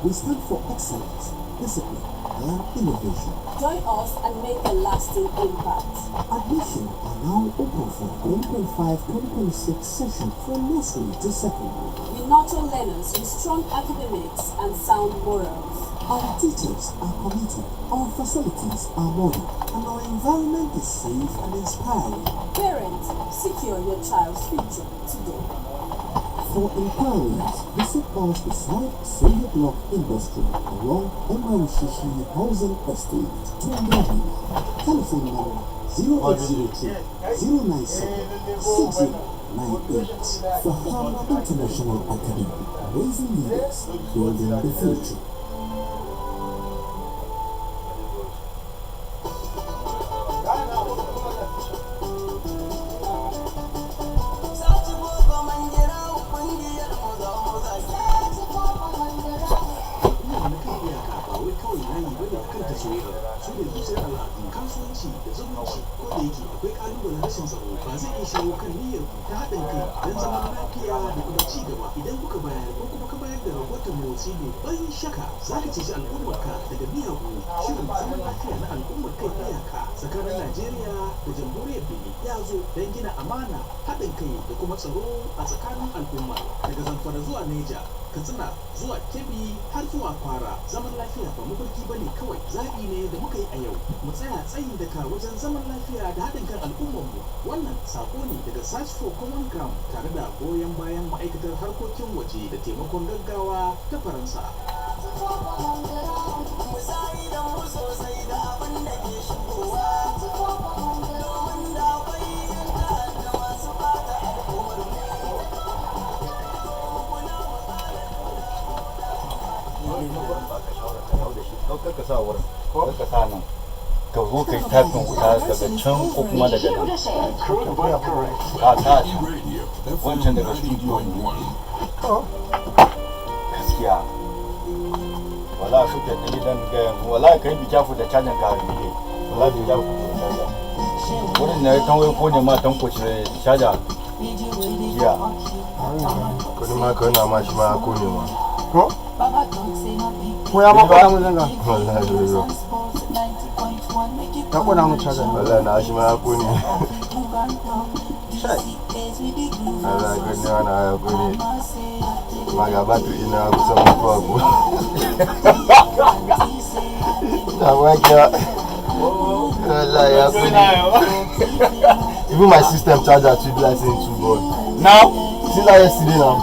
We stand for excellence, discipline, and innovation. Join us and make a lasting impact. Admission are now open for 2025-2026 session from nursery to secondary. We nurture learners with strong academics and sound morals. Our teachers are committed, our facilities are modern, and our environment is safe and inspiring. Parents, secure your child's future today. For inquiries, visit us beside Soviet Block Industry along Emerishishi Housing Estate, Tuangabi. Telephone number 0802 097 6098. Fahama International Academy, raising leaders, building the future. kasuwanci da zumunci ko da yake akwai kalubalen rashin tsaro ba zai iya shawo kan niyyar ku ta haɗin kai don zaman lafiya da kuma ci gaba idan kuka bayar ko kuma ka bayar da rahoton motsi ne bayan shaka za ka ceci al'ummarka daga miyagu. Shirin zaman lafiya na al'ummar kai iyaka tsakanin Najeriya da jamhuriyar Benin ya zo don gina amana, haɗin kai da kuma tsaro a tsakanin al'umma daga Zamfara zuwa Neja, Katsina zuwa Kebbi har zuwa Kwara. Zaman lafiya ba mafarki ba ne kawai, zaɓi ne da muka yi a yau. Mu tsaya tsayin daka wajen zaman lafiya da haɗin kan al'ummarmu. Wannan sako ne daga Search for Common Ground tare da goyon bayan ma'aikatar harkokin waje da taimakon gaggawa ta Faransa. Ka sa wurin, ka sa nan, ka zo ka yi tafin wuta daga can ko kuma daga nan. Ka sa wancan daga studio ne. Gaskiya. Wala su ke ɗin gidan ga yanzu, wala ka yi bikyafu da cajin kare ne. Wala bikyafu da caja. Wurin na ya tanwai ko ne ma tankoci da caja. Jiya. Kuni ma ka na ma shi ma ko ne ma. Ko? Ko ya maka mu zanga? Wallahi yo. Ka kona mu caja. Wallahi na shi ma ko ne. Sai. Wallahi ka ne ana ya ko ne. Ma ga batu ina kusa mutuwa ko. Na wakiya. Wallahi ya ko ne. Even my system charger too be like saying 2 volt. Now, Since yesterday now.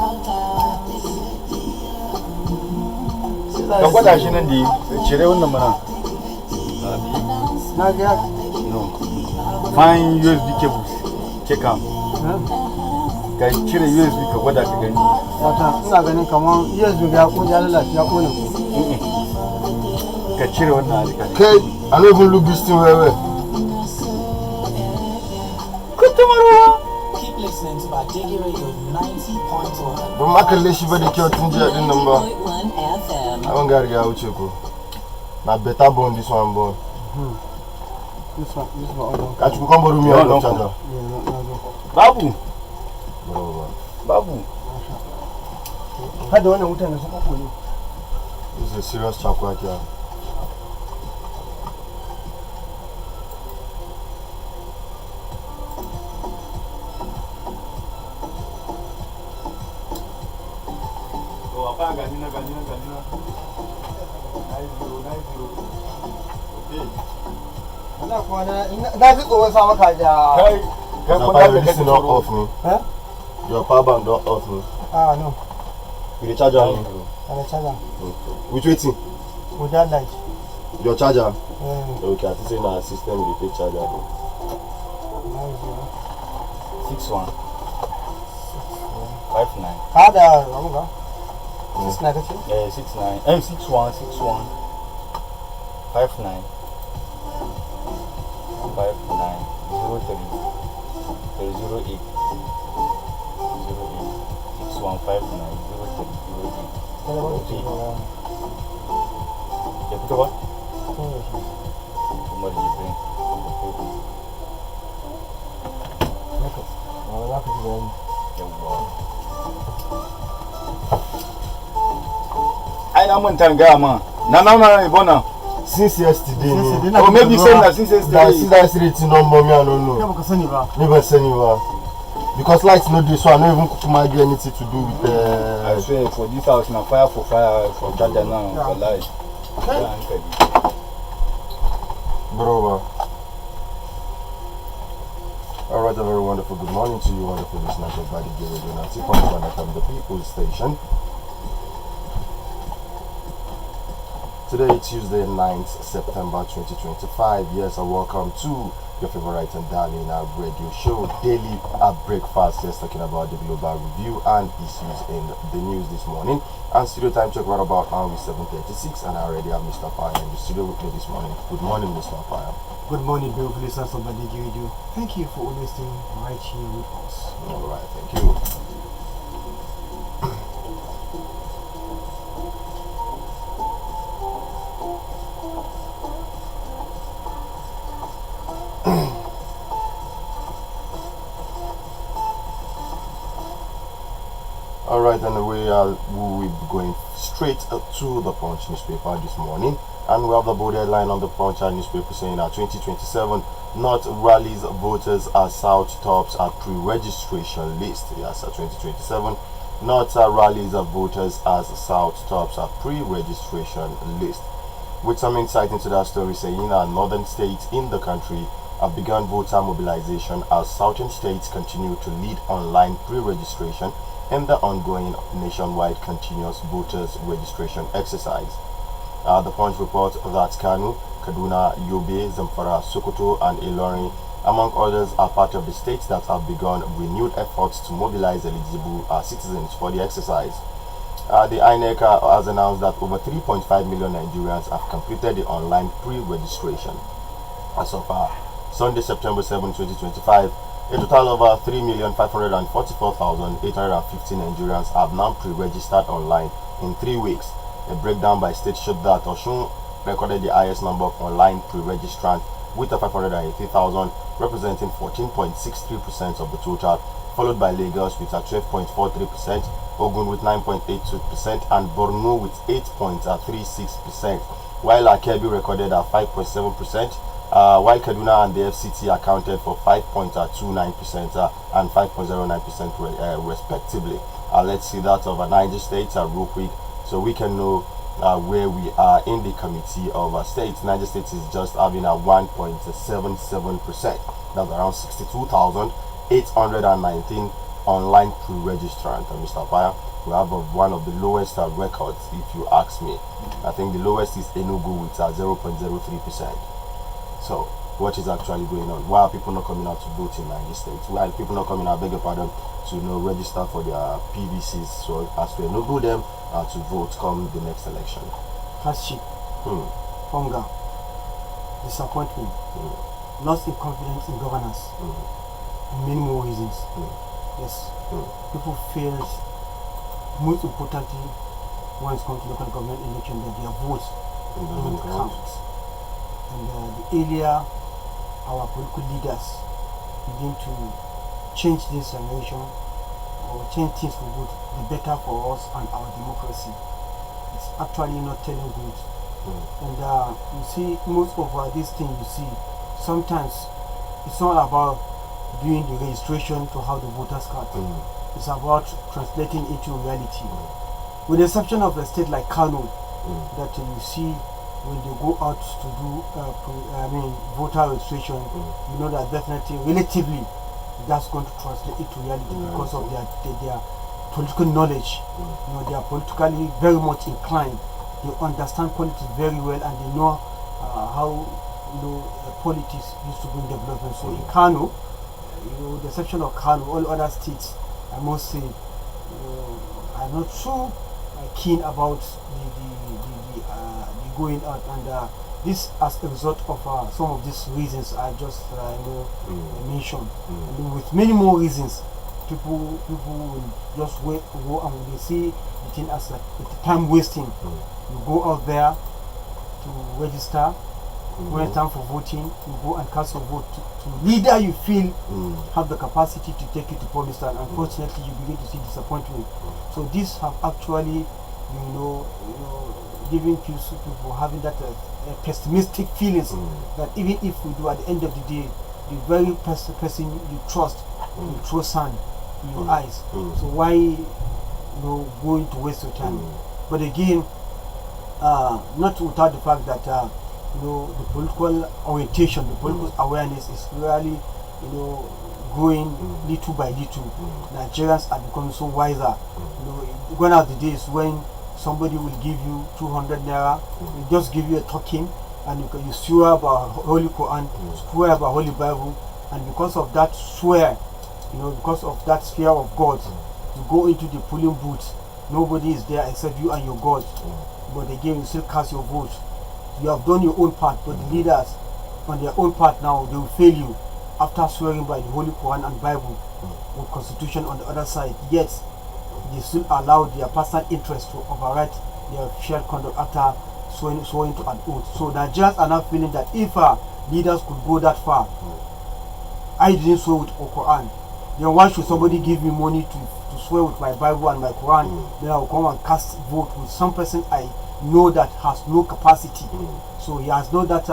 ka gwada shi nan da cire wannan mana. Na ga No. Find USB cables. Check out. Ka cire USB ka gwada ka gani. wata ina ganin kamar yanzu ya ko ya lalace ya kone ku. Ka cire wannan alika. Okay, I don't even look this thing well well. Keep listening to Badeggi Radio 90.1. Ba ma kalle shi ba da kyau tun jiya din nan ba. Abin ga riga wuce ko. Na better born this one born. This one. Ka ci ku kan baro mi on charger. Babu. Bro. Babu. Hada wannan wutan da suka kone. This is a serious chakwa here. Ganina. Ana kwana na ji tsoron sa maka da Kai Papa, you listen not off me. eh Your power bank don't off me. no You the charger on? ana caja Which waiting? ko da light Your charger? eh Okay, I think say na system we dey take charger. 61 59 hada ramuga suna kace 69 61 59 03 08 6159 03 ya fito ba? Umar Jibrin I am on Tangama. Nana Bona. Since yesterday. Or maybe say that since yesterday. Since yesterday, no mommy, I don't know. Never send you. Because lights no do so I don't even Kukuma do anything to do with I swear for this house now fire for charger now for light. Bro. Alright, a very wonderful good morning to you, wonderful listeners of Badeggi Radio 90.1 FM, the People's Station. Today is Tuesday, 9th September 2025. Yes, and welcome to your favorite and darling radio show, Daily Breakfast. Yes, talking about the global review and issues in the news this morning. And studio time check right about now is 7:36, and I already have Mr. Fire in the studio with me this morning. Good morning, Mr. Fire. Good morning, beautiful listeners of Badeggi Radio. Thank you for always staying right here with us. Alright, thank you. Alright, and we will be going straight to the Punch newspaper this morning. And we have the bold headline on the Punch newspaper saying that 2027 North rallies voters as South tops at pre-registration list. Yes, at 2027 North rallies voters as South tops at pre-registration list. With some insight into that story saying that northern states in the country have begun voter mobilization as southern states continue to lead online pre-registration in the ongoing nationwide continuous voters registration exercise. The Punch reports that Kanu, Kaduna, Yobe, Zamfara, Sokoto and Ilorin, among others, are part of the states that have begun renewed efforts to mobilize eligible citizens for the exercise. The INEC has announced that over 3.5 million Nigerians have completed the online pre-registration. As of Sunday, September 7, 2025, a total of 3,544,850 Nigerians have now pre-registered online in 3 weeks. A breakdown by state showed that Osun recorded the highest number of online pre-registrants with 580,000, representing 14.63% of the total, followed by Lagos with 12.43%, Ogun with 9.82%, and Borno with 8.36%, while Kebbi recorded 5.7%, while Kaduna and the FCT accounted for 5.29% and 5.09% respectively. Let's see that of Niger State real quick so we can know where we are in the committee of states. Niger State is just having a 1.77%. That's around 62,819 online pre-registrant. Mr. Fire, we have one of the lowest records, if you ask me. I think the lowest is Enugu with 0.03%. So, what is actually going on? Why are people not coming out to vote in Niger State? Why are people not coming out, beg your pardon, to register for their PVCs so as to enable them to vote come the next election? Hardship, hunger, disappointment, loss in confidence in governance, and many more reasons. Yes, people feel most importantly when it comes to local government election that their votes don't count. And the earlier our political leaders begin to change this narration or change things for good, the better for us and our democracy. It's actually not telling good. And you see, most of these things you see, sometimes it's not about doing the registration to have the voters card. It's about translating into reality. With the exception of a state like Kano, that you see when they go out to do voter registration, you know that definitely, relatively, that's going to translate into reality because of their political knowledge. You know, they are politically very much inclined. They understand politics very well, and they know how politics used to bring development. So in Kano, the exception of Kano, all other states, I must say, are not so keen about the going out, and this as a result of some of these reasons I just mentioned. And with many more reasons, people will just go and they see the thing as like time wasting. You go out there to register. When it's time for voting, you go and cast your vote to leader you feel have the capacity to take you to promised land. Unfortunately, you begin to see disappointment. So these have actually, giving people having that pessimistic feelings that even if we do, at the end of the day, the very person you trust will throw sand in your eyes. So why going to waste your time? But again, not without the fact that the political orientation, the political awareness is really growing little by little. Nigerians are becoming so wiser. Gone are the days when somebody will give you 200 naira, will just give you a token, and you swear about Holy Quran, swear about Holy Bible, and because of that swear, because of that fear of God, you go into the polling booth. Nobody is there except you and your God. But again, you still cast your vote. You have done your own part, but the leaders on their own part now, they will fail you after swearing by the Holy Quran and Bible with Constitution on the other side. Yet they still allow their personal interest to override their official conduct after swearing to an oath. So Nigerians are now feeling that if leaders could go that far, I didn't swear with Quran, then why should somebody give me money to swear with my Bible and my Quran? Then I will come and cast vote with some person I know that has no capacity. So he has no that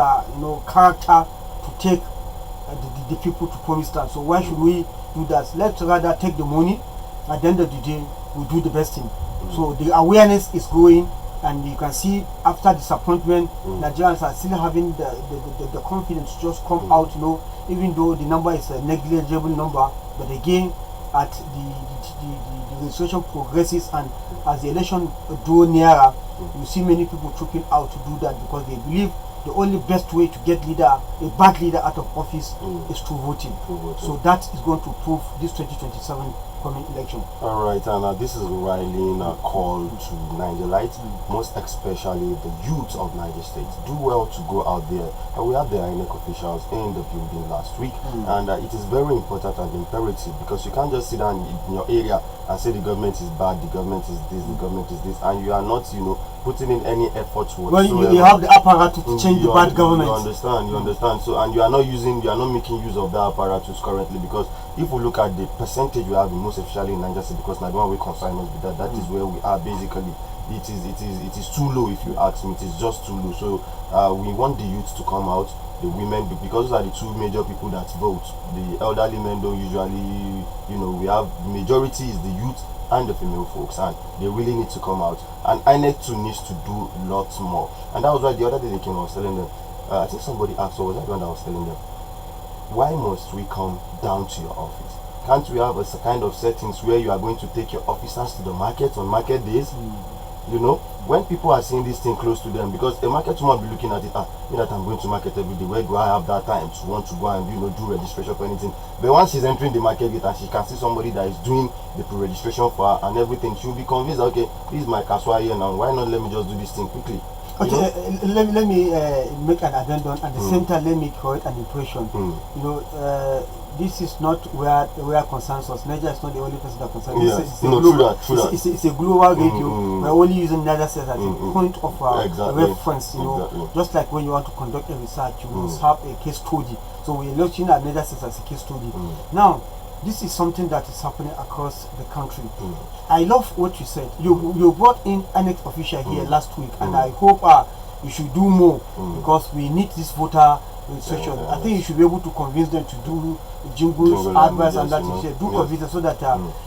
character to take the people to promised land. So why should we do that? Let's rather take the money. At the end of the day, we do the best thing. So the awareness is growing, and you can see after disappointment, Nigerians are still having the confidence to just come out. Even though the number is a negligible number, but again, at the registration progresses and as the election draw nearer, you see many people trooping out to do that because they believe the only best way to get a bad leader out of office is through voting. So that is going to prove this 2027 coming election. Alright, and this is Riley call to Nigerites, most especially the youth of Niger State. Do well to go out there. We had the INEC officials in the building last week, and it is very important and imperative because you can't just sit down in your area and say the government is bad, the government is this, the government is this, and you are not, putting in any effort whatsoever. Well, you have the apparatus to change the bad government. You understand. So, and you are not making use of that apparatus currently, because if we look at the percentage we have in most especially in Niger State, because Nigeria will consign us with that is where we are basically. It is too low, if you ask me. It is just too low. So we want the youth to come out, the women, because those are the two major people that vote. The elderly men don't usually, we have majority is the youth and the female folks, and they really need to come out. And INEC too needs to do lots more. And that was why the other day they came, I was telling them, I think somebody asked, or was that the one that I was telling them, why must we come down to your office? Can't we have a kind of settings where you are going to take your officers to the market on market days? When people are seeing this thing close to them, because a market woman will be looking at it, that I'm going to market every day, where do I have that time to want to go and do registration for anything? But once she's entering the market gate and she can see somebody that is doing the pre-registration for her and everything, she'll be convinced, okay, this is my kaswa here now, why not let me just do this thing quickly? Okay, let me make an addendum. At the same time, let me correct an impression. This is not where consensus. Niger is not the only person that concerns. It's a global radio. We're only using Niger State as a point of reference. Just like when you want to conduct a research, you must have a case study. So we're looking at Niger State as a case study. Now, this is something that is happening across the country. I love what you said. You brought in an official here last week, and I hope you should do more because we need this voter registration. I think you should be able to convince them to do jingles, advice, and that you do convince them so that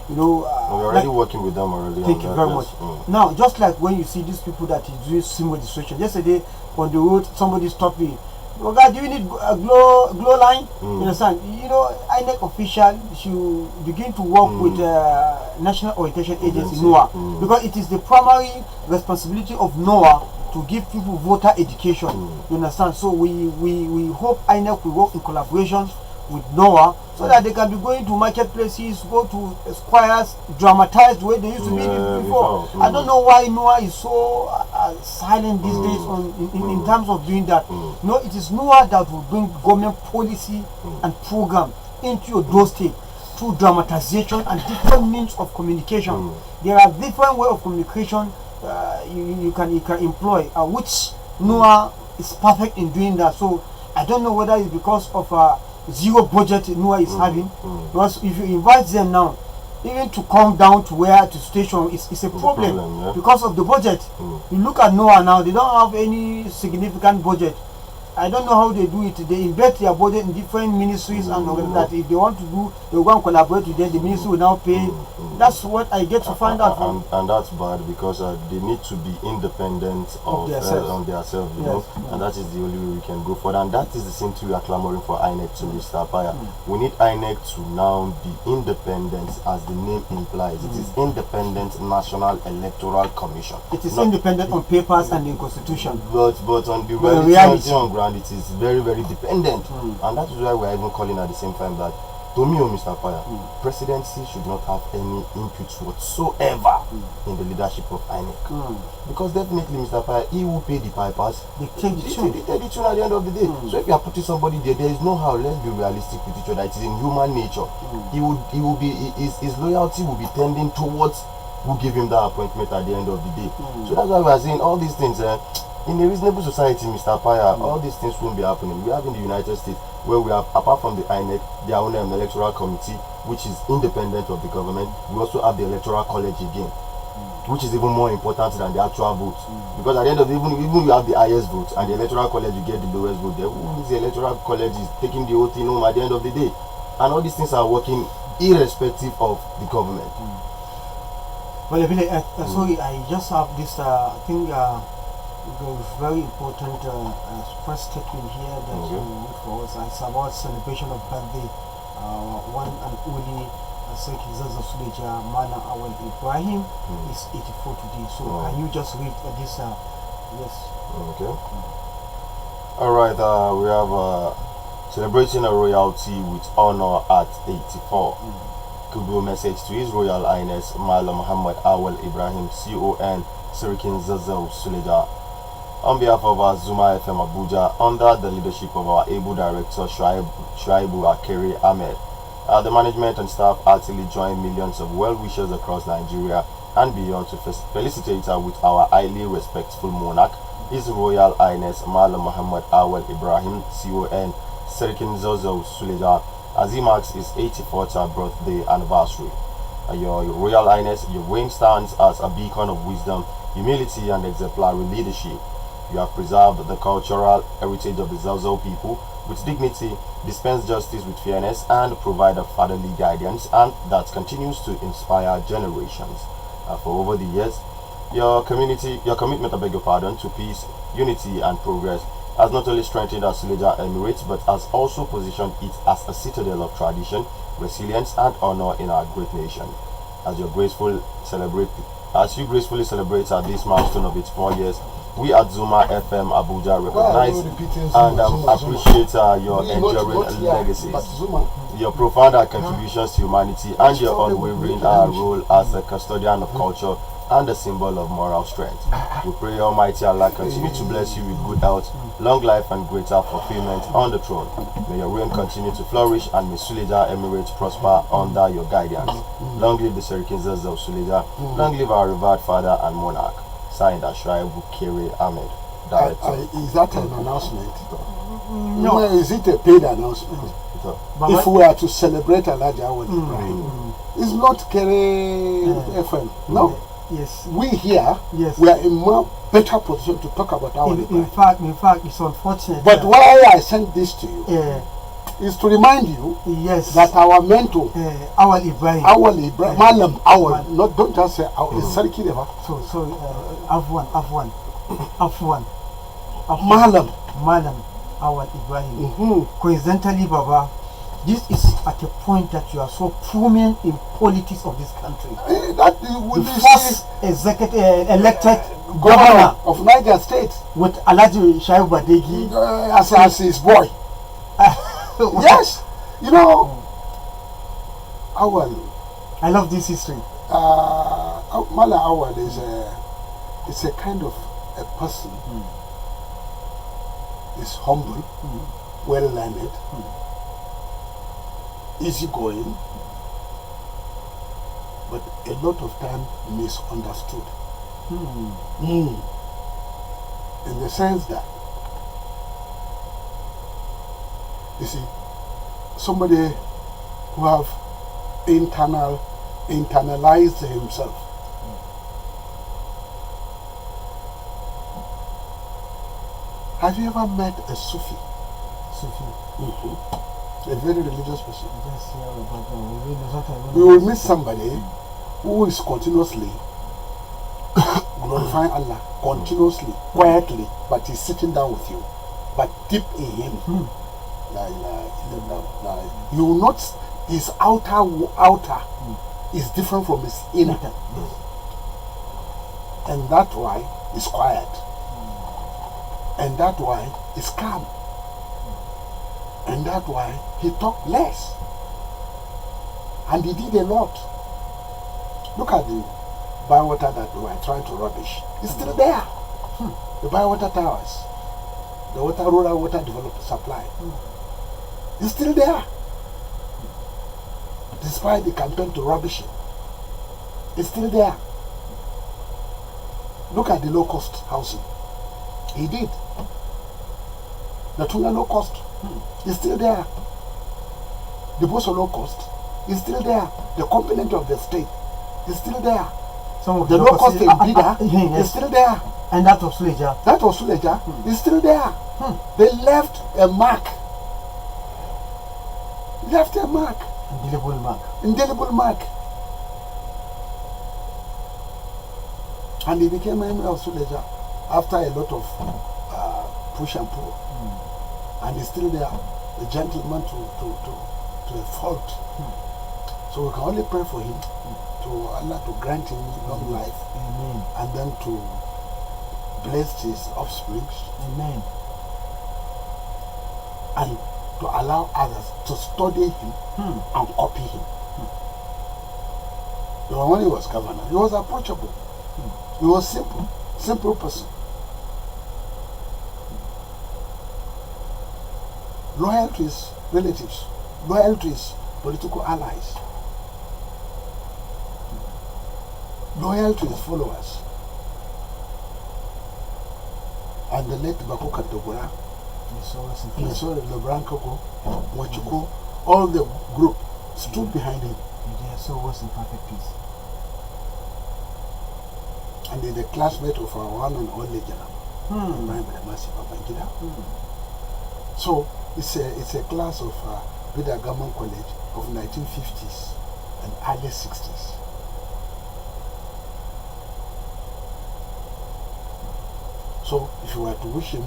we're already working with them already. Thank you very much. Now, just like when you see these people that is doing SIM registration, yesterday on the road somebody stopped me. Oh God, do you need a glow line? You understand? INEC official should begin to work with National Orientation Agency, NOAA, because it is the primary responsibility of NOAA to give people voter education. You understand? So we hope INEC will work in collaboration with NOAA so that they can be going to marketplaces, go to squares, dramatize the way they used to be before. I don't know why NOAA is so silent these days in terms of doing that. No, it is NOAA that will bring government policy and program into your doorstep through dramatization and different means of communication. There are different ways of communication you can employ, which NOAA is perfect in doing that. So I don't know whether it's because of zero budget NOAA is having, because if you invite them now, even to come down to where to station is a problem, yeah. because of the budget. You look at NOAA now; they don't have any significant budget. I don't know how they do it. They invest their budget in different ministries and all that. If they want to do, they will go and collaborate with them. The ministry will now pay. That's what I get to find out from. And that's bad because they need to be independent of themselves. On themselves, you Yes, know, and that is the only way we can go forward. And that is the same thing we are clamoring for INEC to, Mr. Apaya. We need INEC to now be independent, as the name implies. It is Independent National Electoral Commission. It is independent on papers and in constitution. But on the But reality on ground, it is very, very dependent. And that is why we are even calling at the same time that, to me, Mr. Apaya, presidency should not have any input whatsoever in the leadership of INEC. Because definitely, Mr. Apaya, he will pay the pipers. They take the tune. They take the tune at the end of the day. So if you are putting somebody there, there is no how. Let's be realistic with each other. It is in human nature. His loyalty will be tending towards who give him that appointment at the end of the day. So that's why we are saying all these things. In a reasonable society, Mr. Apaya, all these things won't be happening. We have in the United States, where we have, apart from the INEC, their own electoral committee, which is independent of the government. We also have the electoral college again, which is even more important than the actual votes. Because at the end of the day, even you have the highest votes and the electoral college, you get the lowest vote. There, the electoral college is taking the whole thing home at the end of the day. And all these things are working irrespective of the government. Well, sorry, I just have this thing. There's very important first statement here that you made for us. It's about celebration of birthday. One and only Sheikh Zaza Suleja Mana Awal Ibrahim is 84 today. So can you just read this? Yes. Okay. All right. We have celebrating a royalty with honor at 84. Kudu message to His Royal Highness Mala Muhammad Awal Ibrahim CON Sirikin Zaza Suleja. On behalf of our Zuma FM Abuja, under the leadership of our able director Shuaibu Akere Ahmed, the management and staff heartily join millions of well-wishers across Nigeria and beyond to felicitate her with our highly respectful monarch, His Royal Highness Mala Muhammad Awal Ibrahim CON Serikin Zozo Suleja, as he marks his 84th birthday anniversary. Your Royal Highness, your reign stands as a beacon of wisdom, humility and exemplary leadership. You have preserved the cultural heritage of the Zazo people with dignity, dispense justice with fairness, and provide a fatherly guidance, and that continues to inspire generations. For over the years, your commitment, I beg your pardon, to peace, unity, and progress has not only strengthened our Suleja Emirates, but has also positioned it as a citadel of tradition, resilience, and honor in our great nation. As you gracefully celebrate this milestone of its 4 years, we at Zuma FM Abuja recognize and appreciate your enduring legacies, your profound contributions to humanity, and your unwavering role as a custodian of culture and a symbol of moral strength. We pray Almighty Allah continue to bless you with good health, long life, and greater fulfillment on the throne. May your reign continue to flourish, and may Suleja Emirates prosper under your guidance. Long live the Serikins of Suleja. Long live our revered father and monarch. Signed Shuaibu Akere Ahmed, Director. Is that an announcement? No. Is it a paid announcement? If we are to celebrate Elijah Awal Ibrahim, it's not Kere FM. No. Yes. We here, we are in more better position to talk about our in fact, it's unfortunate. But why I sent this to you is to remind you that our mentor, Awal Ibrahim, Malam Awal, don't just say Awal, it's Sarki Deva. So, Afwan, Malam Awal Ibrahim. Coincidentally, Baba, this is at a point that you are so prominent in politics of this country. The first elected governor of Niger State with Alhaji Shaibu Badeggi as his boy. Yes, you know, Awal. I love this history. Mala Awal is a kind of a person. Is humble, well learned, easygoing, but a lot of time misunderstood. In the sense that, you see, somebody who have internal internalized himself. Have you ever met a Sufi? Sufi. A very religious person. Just hear about that. You will meet somebody who is continuously glorifying Allah, continuously, quietly, but he's sitting down with you, but deep in him. You will not, his outer is different from his inner. And that's why he's quiet. And that's why he's calm. And that's why he talked less. And he did a lot. Look at the Bywater that we are trying to rubbish. It's still there. The Bywater Towers. The rural water development supply. It's still there. Despite the campaign to rubbish it. It's still there. Look at the low-cost housing. He did. The Tunga low-cost is still there. The Boso low-cost is still there. The component of the state is still there. Some of The low-cost in Bida yes. is still there. And that of Suleja. That was Suleja is still there. They left a mark. Left a mark. Indelible mark. Indelible mark. And he became Emir of Suleja after a lot of push and pull. And he's still there, a gentleman to a fault. So we can only pray for him, to Allah to grant him long life. Amen. And then to bless his offspring. Amen. And to allow others to study him and copy him. When he was governor, he was approachable. He was simple person. Loyal to his relatives, loyal to his political allies, loyal to his followers. And the late Bakuka Dogora, Lebran Koko, Wachuko, all the group stood behind him. They are so was in perfect peace. And they're the classmate of our one and only General, Babangida. So it's a class of Bida Government College of 1950s and early 60s. So if you were to wish him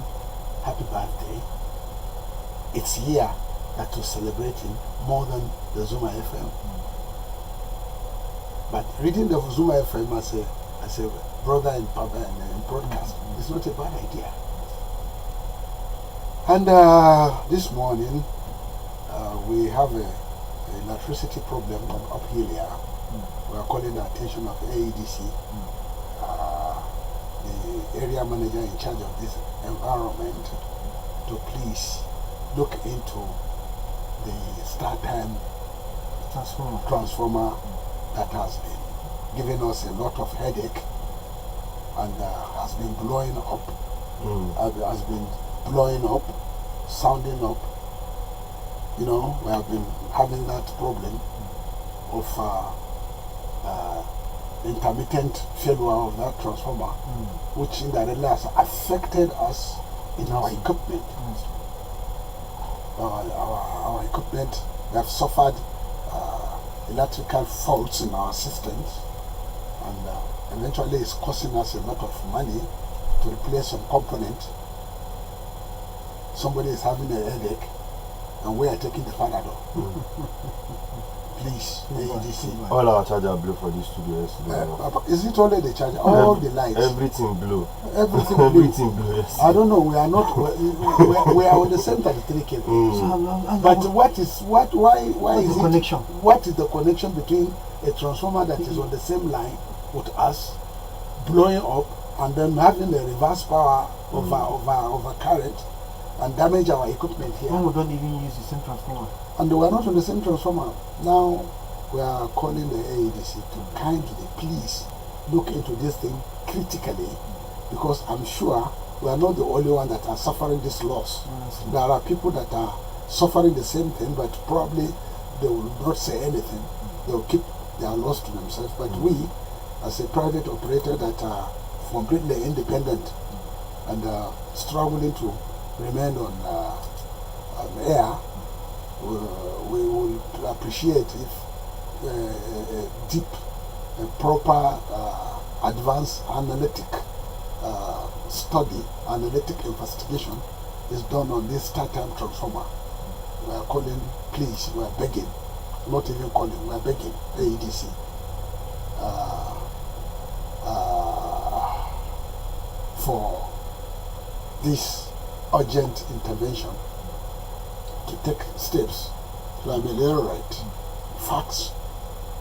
happy birthday, it's here that to celebrate him more than the Zuma FM. But reading the Zuma FM as a brother in broadcast is not a bad idea. And this morning we have an electricity problem up here. We are calling the attention of AEDC, the area manager in charge of this environment, to please look into the start time transformer that has been giving us a lot of headache and has been blowing up, has been blowing up, sounding up. You know, we have been having that problem of intermittent failure of that transformer, which indirectly has affected us in our equipment. Our equipment, we have suffered electrical faults in our systems, and eventually it's costing us a lot of money to replace some component. Somebody is having a headache and we are taking the Panadol. Please, AEDC. All our charger blew for this studio yesterday. Is it only the charger? All the lights? Everything blew. Everything blew. Everything blew, yes. I don't know, we are not, we are on the same 33 kV. But why is the it, connection? what is the connection between a transformer that is on the same line with us blowing up and then having the reverse power over current and damage our equipment here? When we don't even use the same transformer. And we are not on the same transformer. Now we are calling the AEDC to kindly, please, look into this thing critically, because I'm sure we are not the only one that are suffering this loss. There are people that are suffering the same thing, but probably they will not say anything. They will keep they are lost to themselves. But we, as a private operator that are completely independent and struggling to remain on air, we will appreciate if deep, proper, advanced analytic study, analytic investigation is done on this StarTime transformer. We are calling, please, we are begging, not even calling, we are begging AEDC. For this urgent intervention to take steps to ameliorate facts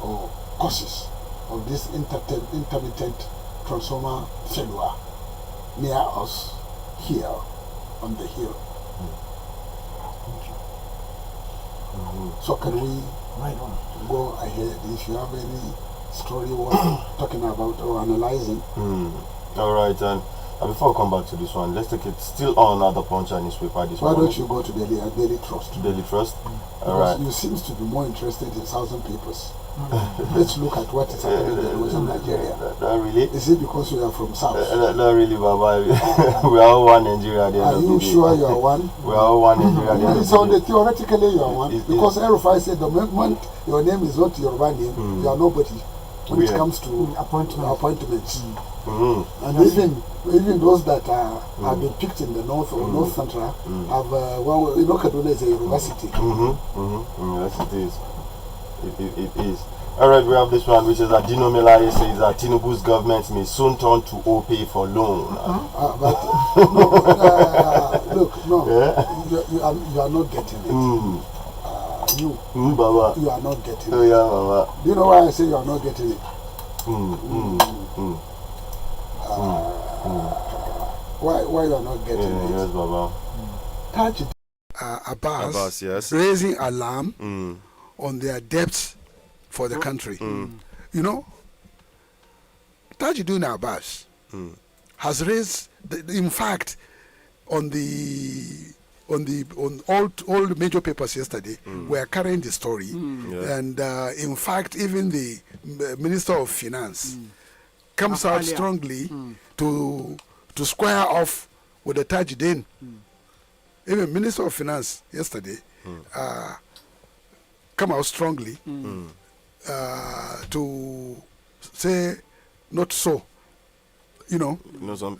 or causes of this intermittent transformer failure near us here on the hill. So can we go ahead if you have any story worth talking about or analyzing? All right, and before I come back to this one, let's take it still on the Punch and newspaper this Why morning. don't you go to Daily Trust? To Daily Trust? All Because right. you seems to be more interested in Southern papers. Let's look at what is happening in Western Nigeria. Not really. Is it because we are from South? Not really, Baba. We are all one Nigeria at the end Are of you the day. sure you are one? We are all one Nigeria at the end of So the day. theoretically you are one. Because Erufai said the moment your name is not Yoruba name, you are nobody when it comes to appointments. And even those that have been picked in the north or north central have Kaduna is a university. Yes, it is. It is. All right, we have this one, which is that Dino Melaye says that Tinubu's government may soon turn to OPay for loan. Look, no, you are not getting it. Baba. You are not getting Oh it. yeah, Baba. Do you know why I say you are not getting it? Why you are not getting it? Yes, Baba. Touch Abbas, yes. raising alarm on their debts for the country. You know, Tajuddin Abbas has raised, in fact, on all major papers yesterday, we are carrying the story, and in fact, even the Minister of Finance comes out strongly to square off with the Tajuddin. Even Minister of Finance yesterday come out strongly to say not so. You know,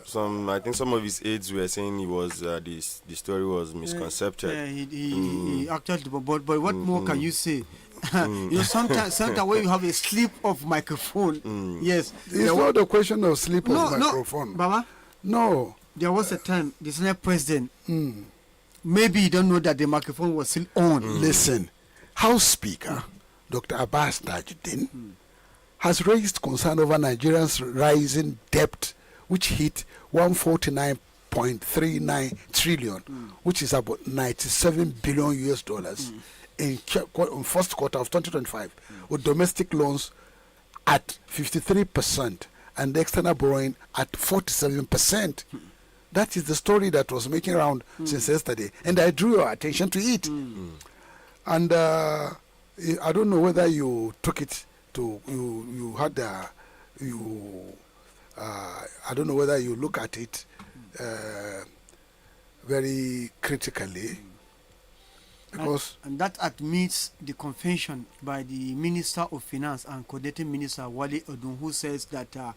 some. I think some of his aides were saying he was the story was misconcepted. Yeah, he actually, but what more can you say? You know, sometimes when you have a slip of microphone, yes, it's not a question of slip of microphone. Baba. No, there was a time the Senate president. Maybe you don't know that the microphone was still on. Listen, House Speaker Dr. Abbas Tajuddin has raised concern over Nigeria's rising debt, which hit 149.39 trillion, which is about 97 billion US dollars in first quarter of 2025, with domestic loans at 53% and the external borrowing at 47%. That is the story that was making round since yesterday, and I drew your attention to it. And I don't know whether you took it to you had I don't know whether you look at it very critically, because and that admits the confession by the Minister of Finance and Coordinating Minister Wale Odun, who says that the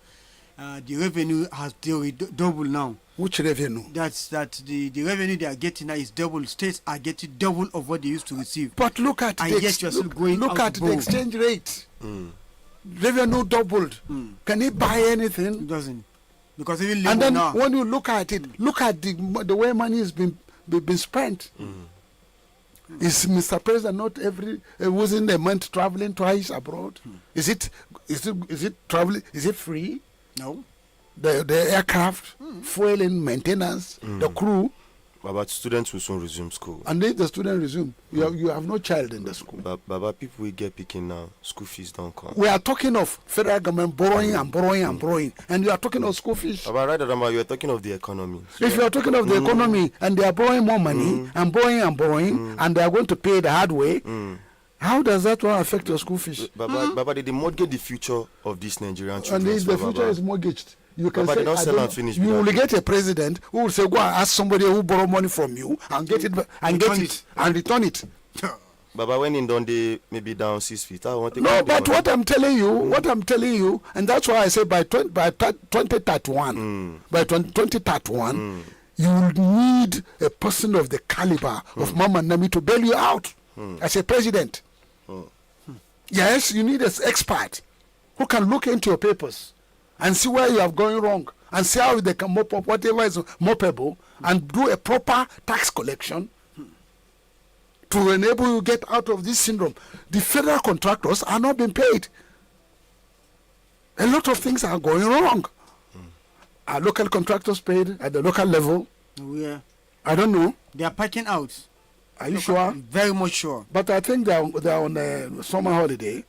revenue has doubled now. Which revenue? That's the revenue they are getting now is double. States are getting double of what they used to receive. But look at and yet you're still going look out at the exchange rate. Revenue doubled. Can it buy anything? It doesn't, because even and then now, when you look at it, look at the way money is being spent. Is Mr. President not within a month traveling twice abroad? Is it traveling? Is it free? No. The aircraft, fueling, maintenance, the crew. But students will soon resume school. And then the students resume. You have no child in the school. Baba, people will get picking now. School fees don't come. We are talking of federal government borrowing and borrowing and borrowing, and you are talking of school fees. Baba, right, Adama, you are talking of the economy. If you are talking of the economy and they are borrowing more money and borrowing and borrowing, and they are going to pay the hard way, How does that one affect your school fees? Baba, they mortgage the future of this Nigerian children. And if the future is mortgaged, you can Baba, say, they don't sell and finish. you will get a president who will say, go and ask somebody who borrow money from you and get it and return it. Baba, when in done they maybe down 6 feet. I want to no, but what I'm telling you, and that's why I say by 2031, by 2031, you will need a person of the caliber of Mama Nami to bail you out as a president. Yes, you need an expert who can look into your papers and see where you have gone wrong and see how they can mop up whatever is mopable and do a proper tax collection to enable you get out of this syndrome. The federal contractors are not being paid. A lot of things are going wrong. Are local contractors paid at the local level? Yeah. I don't know. They are packing out. Are you sure? Very much sure. But I think they are on a summer holiday.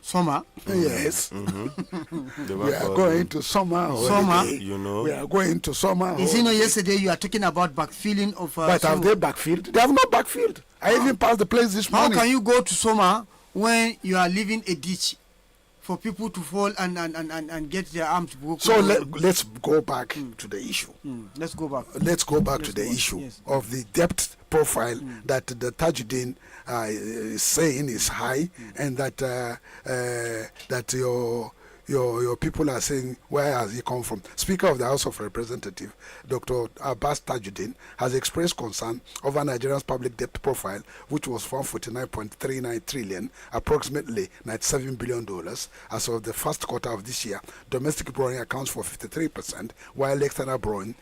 Summer? Yes. We are going to summer holiday. Summer? You know. We are going to summer holiday. Is it not yesterday you are talking about backfilling of... but have they backfilled? They have not backfilled. I even passed the place this morning. How can you go to summer when you are leaving a ditch for people to fall and get their arms broken? So let's go back to the issue. Let's go back. Let's go back to the issue of the debt profile that the Tajuddin is saying is high, and that that your people are saying, where has he come from? Speaker of the House of Representatives, Dr. Abbas Tajuddin, has expressed concern over Nigeria's public debt profile, which was 149.39 trillion, approximately $97 billion, as of the first quarter of this year. Domestic borrowing accounts for 53%, while external borrowing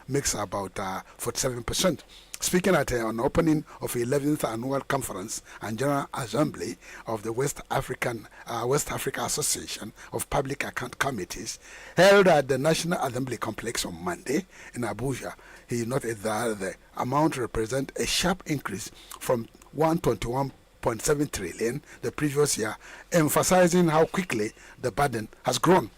makes about 47%. Speaking at an opening of the 11th Annual Conference and General Assembly of the West Africa Association of Public Account Committees, held at the National Assembly Complex on Monday in Abuja, he noted that the amount represents a sharp increase from 121.7 trillion the previous year, emphasizing how quickly the burden has grown.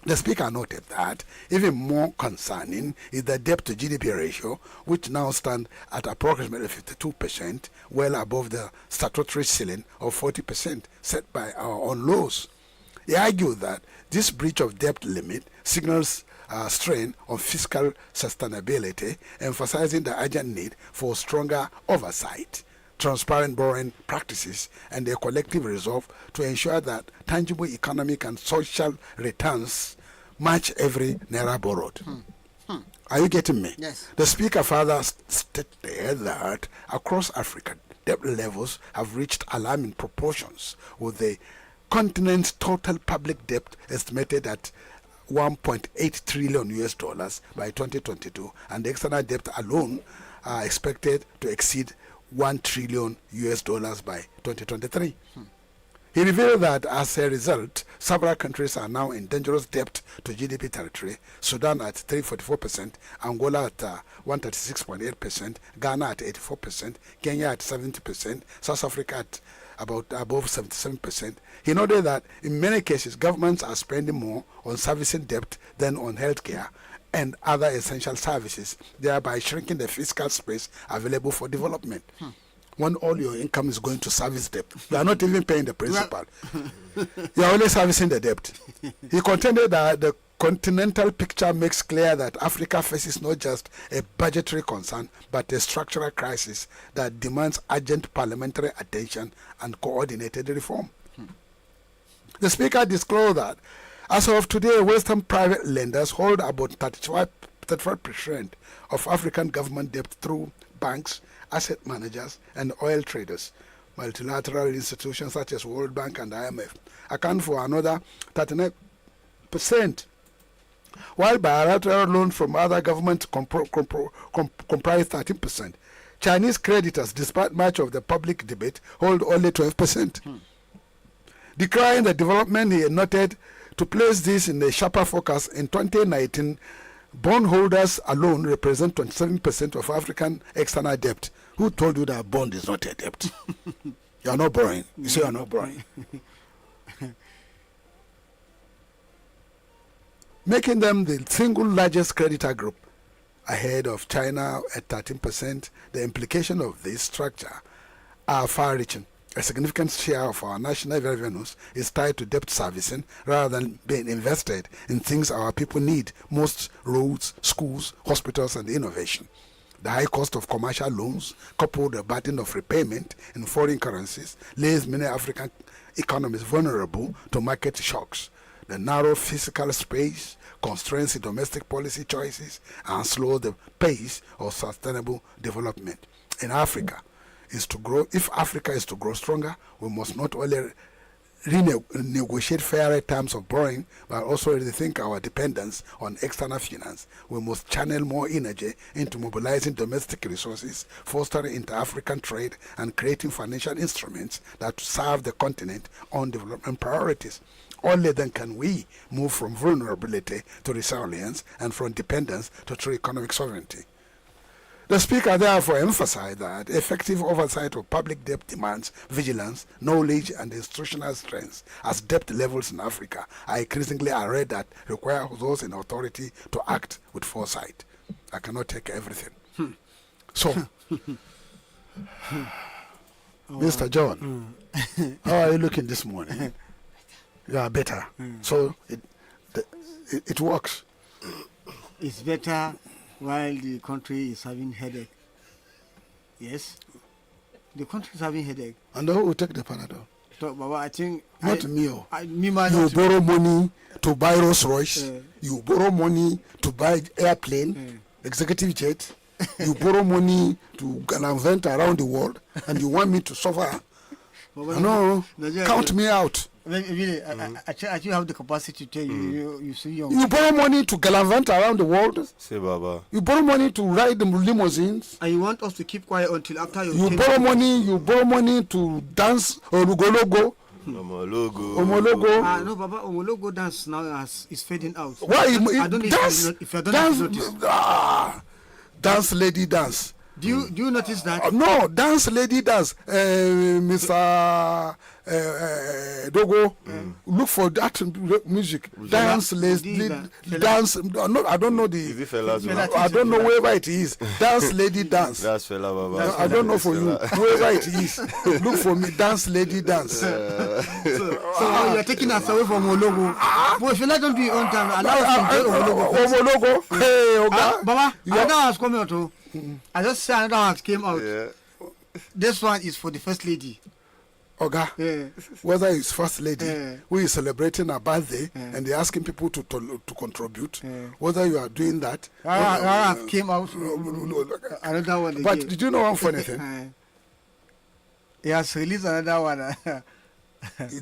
The speaker noted that even more concerning is the debt to GDP ratio, which now stands at approximately 52%, well above the statutory ceiling of 40% set by our own laws. He argued that this breach of debt limit signals strain on fiscal sustainability, emphasizing the urgent need for stronger oversight, transparent borrowing practices, and a collective resolve to ensure that tangible economic and social returns match every naira borrowed. Are you getting me? Yes. The speaker further stated that across Africa, debt levels have reached alarming proportions, with the continent's total public debt estimated at $1.8 trillion by 2022, and the external debt alone are expected to exceed $1 trillion by 2023. He revealed that as a result, several countries are now in dangerous debt to GDP territory: Sudan at 344%, Angola at 136.8%, Ghana at 84%, Kenya at 70%, South Africa at about above 77%. He noted that in many cases, governments are spending more on servicing debt than on healthcare and other essential services, thereby shrinking the fiscal space available for development. When all your income is going to service debt, you are not even paying the principal. You are only servicing the debt. He contended that the continental picture makes clear that Africa faces not just a budgetary concern, but a structural crisis that demands urgent parliamentary attention and coordinated reform. The speaker disclosed that as of today, Western private lenders hold about 35% of African government debt through banks, asset managers, and oil traders. Multilateral institutions such as World Bank and IMF account for another 39%, while bilateral loans from other governments comprise 13%. Chinese creditors, despite much of the public debate, hold only 12%. Decrying the development, he noted, to place this in a sharper focus, in 2019, bondholders alone represent 27% of African external debt. Who told you that bond is not a debt? You are not borrowing. You say you are not borrowing. Making them the single largest creditor group, ahead of China at 13%. The implications of this structure are far-reaching. A significant share of our national revenues is tied to debt servicing rather than being invested in things our people need most: roads, schools, hospitals, and innovation. The high cost of commercial loans, coupled with the burden of repayment in foreign currencies, leaves many African economies vulnerable to market shocks. The narrow fiscal space constrains domestic policy choices and slows the pace of sustainable development. In Africa, if Africa is to grow stronger, we must not only renegotiate fairer terms of borrowing, but also rethink our dependence on external finance. We must channel more energy into mobilizing domestic resources, fostering inter-African trade, and creating financial instruments that serve the continent on development priorities. Only then can we move from vulnerability to resilience and from dependence to true economic sovereignty. The Speaker therefore emphasized that effective oversight of public debt demands vigilance, knowledge, and institutional strength, as debt levels in Africa are increasingly array that require those in authority to act with foresight. I cannot take everything. So, Mr. John, how are you looking this morning? You are better. So, it works. It's better while the country is having headache. Yes, the country is having headache. And who will take the Panadol? So, Baba, I think not me. You borrow money to buy Rolls Royce. You borrow money to buy airplane, executive jet. You borrow money to gallivant around the world, and you want me to suffer? Baba, no, count me out. Really, I actually have the capacity to tell you, you see young. You borrow money to gallivant around the world. Say, Baba. You borrow money to ride the limousines. And you want us to keep quiet until after you. You borrow money to dance Omologo. No, Baba, Omologo dance now is fading out. Why? I don't know if you don't notice. Dance lady dance. Do you notice that? No, dance lady dance. Mr. Dogo, look for that music. Dance lady dance. No, I don't know I don't know wherever it is. Dance lady dance. That's fella, Baba. I don't know for you. Wherever it is, look for me. Dance lady dance. So you're taking us away from Omologo. But if you don't do it on time, allow us to Omologo. Hey, Oga. Baba, another has come out too. I just said another has came out. Yeah. This one is for the first lady. Oga, whether it's first lady who is celebrating her birthday and they're asking people to contribute, whether you are doing that. Came out. Another one again. But did you know one funny thing? He has released another one.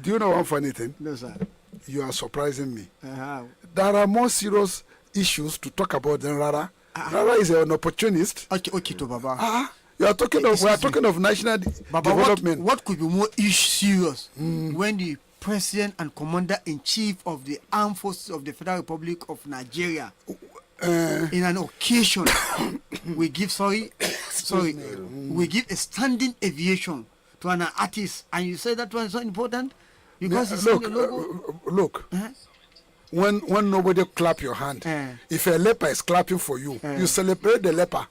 Do you know one funny thing? No, sir. You are surprising me. There are more serious issues to talk about than Rara. Rara is an opportunist. Okay, to Baba. We are talking of national development. What could be more serious when the President and Commander-in-Chief of the Armed Forces of the Federal Republic of Nigeria, in an occasion, we give a standing aviation to an artist, and you say that one is not important because it's on the logo. Look. When nobody clap your hand, if a leper is clapping for you, you celebrate the leper.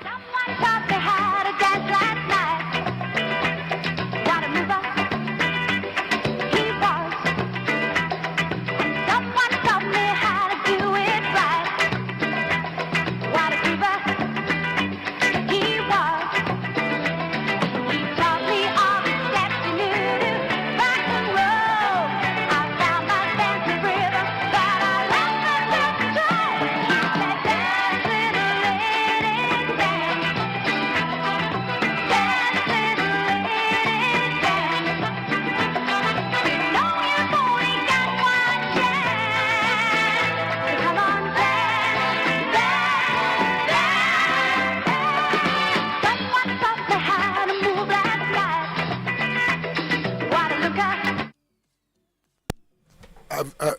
Someone taught me how to dance last night. What a mover he was. Someone taught me how to do it right. What a mover he was. He taught me all the steps to do rock and roll. I found my dancing rhythm, but I left myself to try. He said, dance, little lady, dance.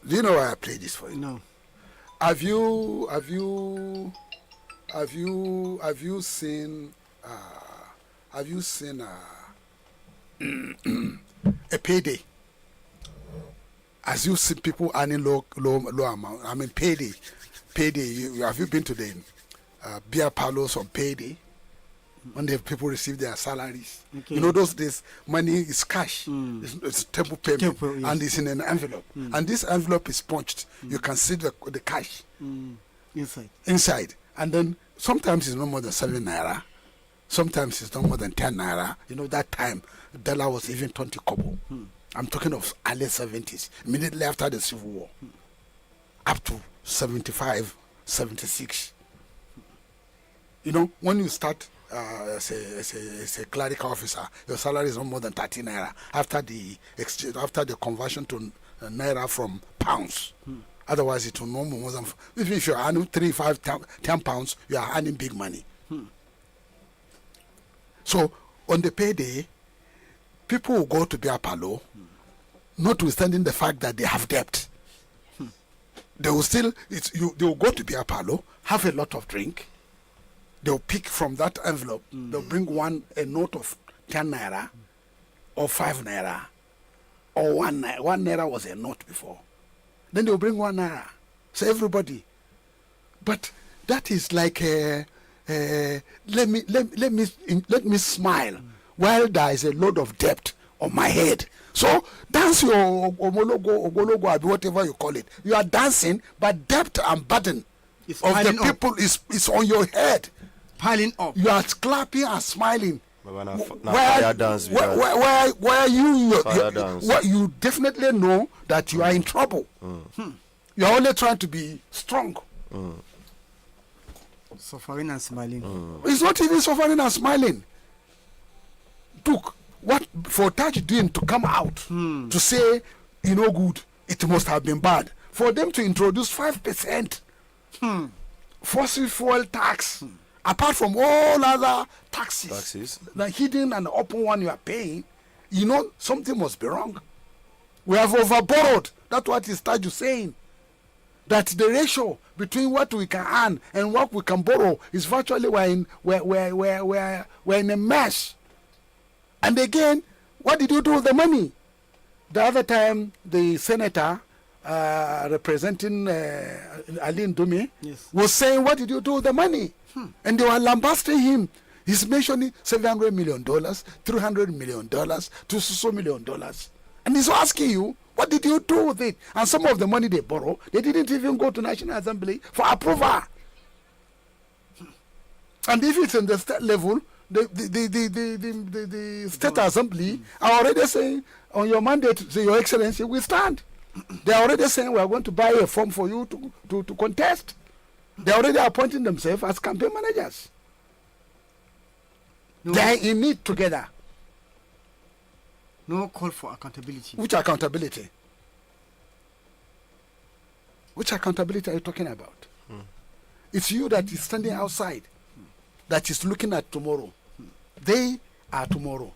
Do you know why I played this for you? No. Have you have you seen a payday? As you see people earning low amount, I mean payday. Have you been to the beer parlors on payday? When the people receive their salaries, Okay. you know those days money is cash. It's temple payment, Temple, yes. and it's in an envelope, and this envelope is punched. You can see the cash inside, and then sometimes it's no more than 7 naira, sometimes it's no more than 10 naira. You know that time the dollar was even 20 kobo. I'm talking of early 70s, immediately after the Civil War, up to 75, 76. You know, when you start as a clerical officer, your salary is no more than 30 naira after the exchange, after the conversion to naira from pounds. Otherwise, it will no more than, even if you're earning 3, 5, 10 pounds, you are earning big money. So, on the payday, people will go to beer parlor, notwithstanding the fact that they have debt. They will still, they will go to beer parlor, have a lot of drink. They'll pick from that envelope. They'll bring a note of 10 naira, or 5 naira, or 1 naira. 1 naira was a note before. Then they'll bring 1 naira. So everybody, but that is like let me smile while there is a load of debt on my head. So dance your ogologo, whatever you call it. You are dancing, but debt and burden It's of the piling up. people is on your head. Piling up. You are clapping and smiling. Baba, fire dance. Where you definitely know that you are in trouble. You are only trying to be strong. Suffering and smiling. It's not even suffering and smiling. Look, what for Tajuddin to come out to say, you know, good, it must have been bad. For them to introduce 5% fossil fuel tax, apart from all other taxes, the hidden and open one you are paying, you know, something must be wrong. We have overborrowed. That's what is Taju saying. That the ratio between what we can earn and what we can borrow is virtually we're in a mess. And again, what did you do with the money? The other time, the senator representing Ali Ndume was saying, what did you do with the money? And they were lambasting him. He's mentioning $700 million, $300 million, $200 million. And he's asking you, what did you do with it? And some of the money they borrow, they didn't even go to National Assembly for approval. And if it's in the state level, the state assembly are already saying, on your mandate, say, Your Excellency, we stand. They are already saying we are going to buy a form for you to contest. They are already appointing themselves as campaign managers. No, they are in it together. No call for accountability. Which accountability? Which accountability are you talking about? It's you that is standing outside, that is looking at tomorrow. They are tomorrow.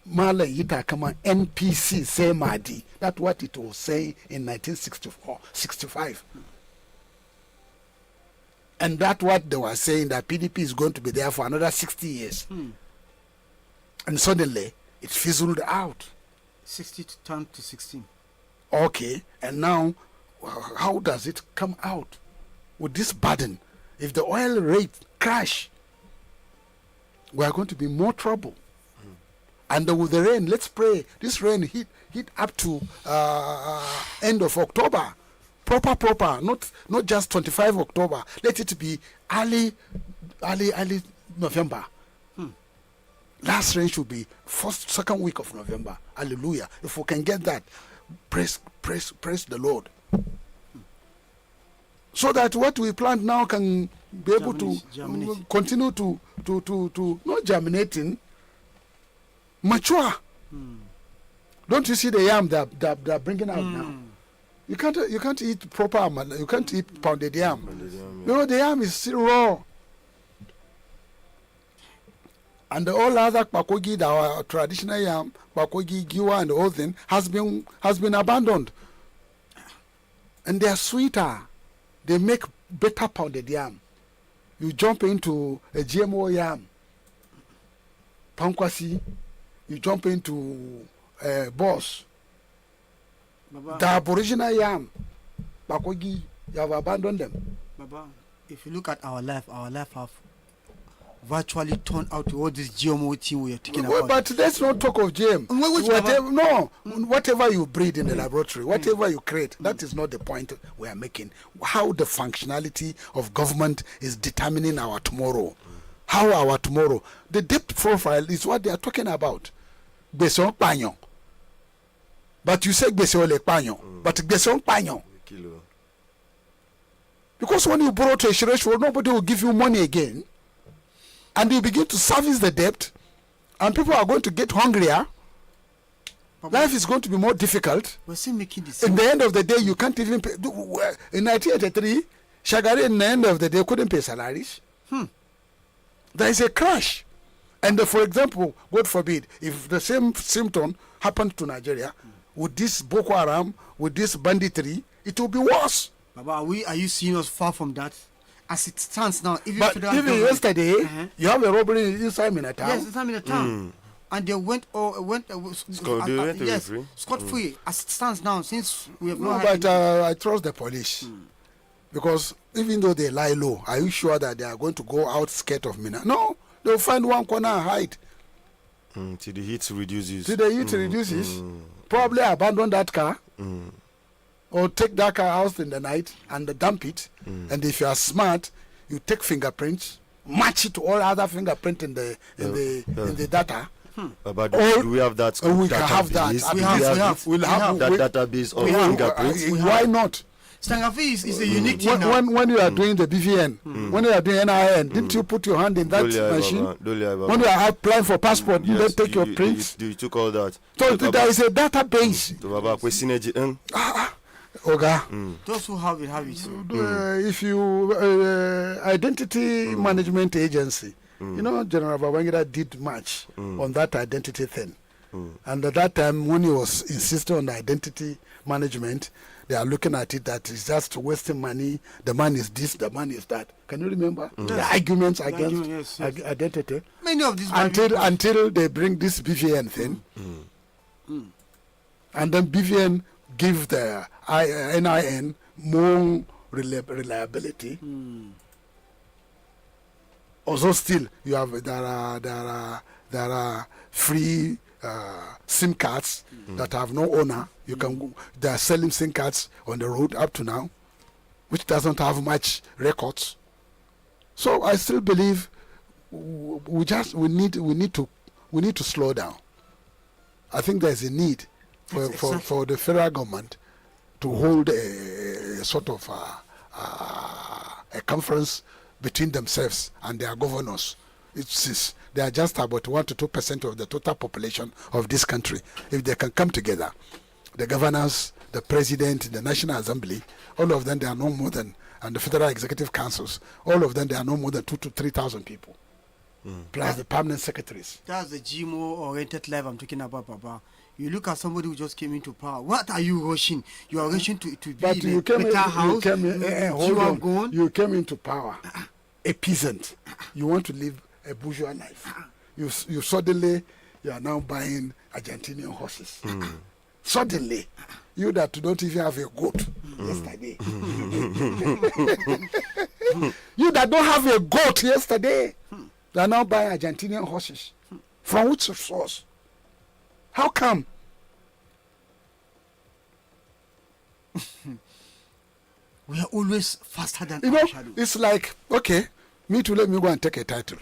Mala Yita Kama NPC say Madi. That's what it was saying in 1965. And that's what they were saying, that PDP is going to be there for another 60 years. And suddenly it fizzled out. 60 to turn to 16. Okay, and now how does it come out with this burden? If the oil rate crash, we are going to be more trouble. And with the rain, let's pray this rain hit up to end of October, proper, not just 25 October. Let it be early November. Last rain should be second week of November. Hallelujah! If we can get that, praise the Lord. So that what we plant now can be able to continue to not germinating, mature. Don't you see the yam that they're bringing out now? You can't eat proper, you can't eat pounded yam. You know, the yam is still raw. And all other pakogi, our traditional yam, pakogi, giwa, and the whole thing has been abandoned. And they are sweeter. They make better pounded yam. You jump into a GMO yam, pankwasi. You jump into boss. Baba, The Aboriginal yam, bakogi, you have abandoned them. Baba, if you look at our life have virtually turned out to all this GMO thing we are talking about. But let's not talk of GM. Whatever you breed in the laboratory, whatever you create, that is not the point we are making. How the functionality of government is determining our tomorrow. How our tomorrow. The depth profile is what they are talking about. Beson panyon. But you say beson le panyon. But beson panyon. Because when you borrow to a shireshwo, nobody will give you money again. And you begin to service the debt, and people are going to get hungrier. Life is going to be more difficult. We're still making this. In the end of the day, you can't even pay. In 1983, Shagari, in the end of the day, couldn't pay salaries. There is a crash. And for example, God forbid, if the same symptom happened to Nigeria, with this Boko Haram, with this banditry, it will be worse. Baba, are you seeing us far from that? As it stands now, even yesterday, you have a robbery inside Minatown. Yes, inside Minatown. And they went scot free. As it stands now, since we have but I trust the police. Because even though they lie low, are you sure that they are going to go out scared of Mina? No, they'll find one corner and hide. Till the heat reduces. Probably abandon that car. Or take that car out in the night and dump it. And if you are smart, you take fingerprints, match it to all other fingerprints in the data. But do we have that? We can have that. We'll have that database of fingerprints. Why not? Stangafi is a unique thing. When you are doing the BVN, when you are doing NIN, didn't you put your hand in that machine? When you are applying for passport, you don't take your prints. You took all that. So there is a database. Oga. Those who have it. If you identity management agency, you know, General Babangida did much on that identity thing. And at that time, when he was insisting on the identity management, they are looking at it that it's just wasting money. The man is this, the man is that. Can you remember the arguments against identity? Many of these until they bring this BVN thing, and then BVN give the NIN more reliability. Also, still you have there are free SIM cards that have no owner. You can go, they are selling SIM cards on the road up to now, which doesn't have much records. So I still believe we need to slow down. I think there's a need for the federal government to hold a sort of a conference between themselves and their governors. They are just about 1 to 2% of the total population of this country. If they can come together, the governors, the president, the National Assembly, all of them, they are no more than, and the Federal Executive Councils, all of them, they are no more than 2,000 to 3,000 people, plus the permanent secretaries. That's the GMO-oriented life I'm talking about, Baba. You look at somebody who just came into power. What are you rushing? You are rushing to be but in a better house. You came into power, a peasant. You want to live a bourgeois life. You suddenly, you are now buying Argentinian horses. Suddenly, you that don't even have a goat yesterday. You that don't have a goat yesterday, you are now buying Argentinian horses. From which source? How come? We are always faster than our shadow. It's like, okay, me too, let me go and take a title.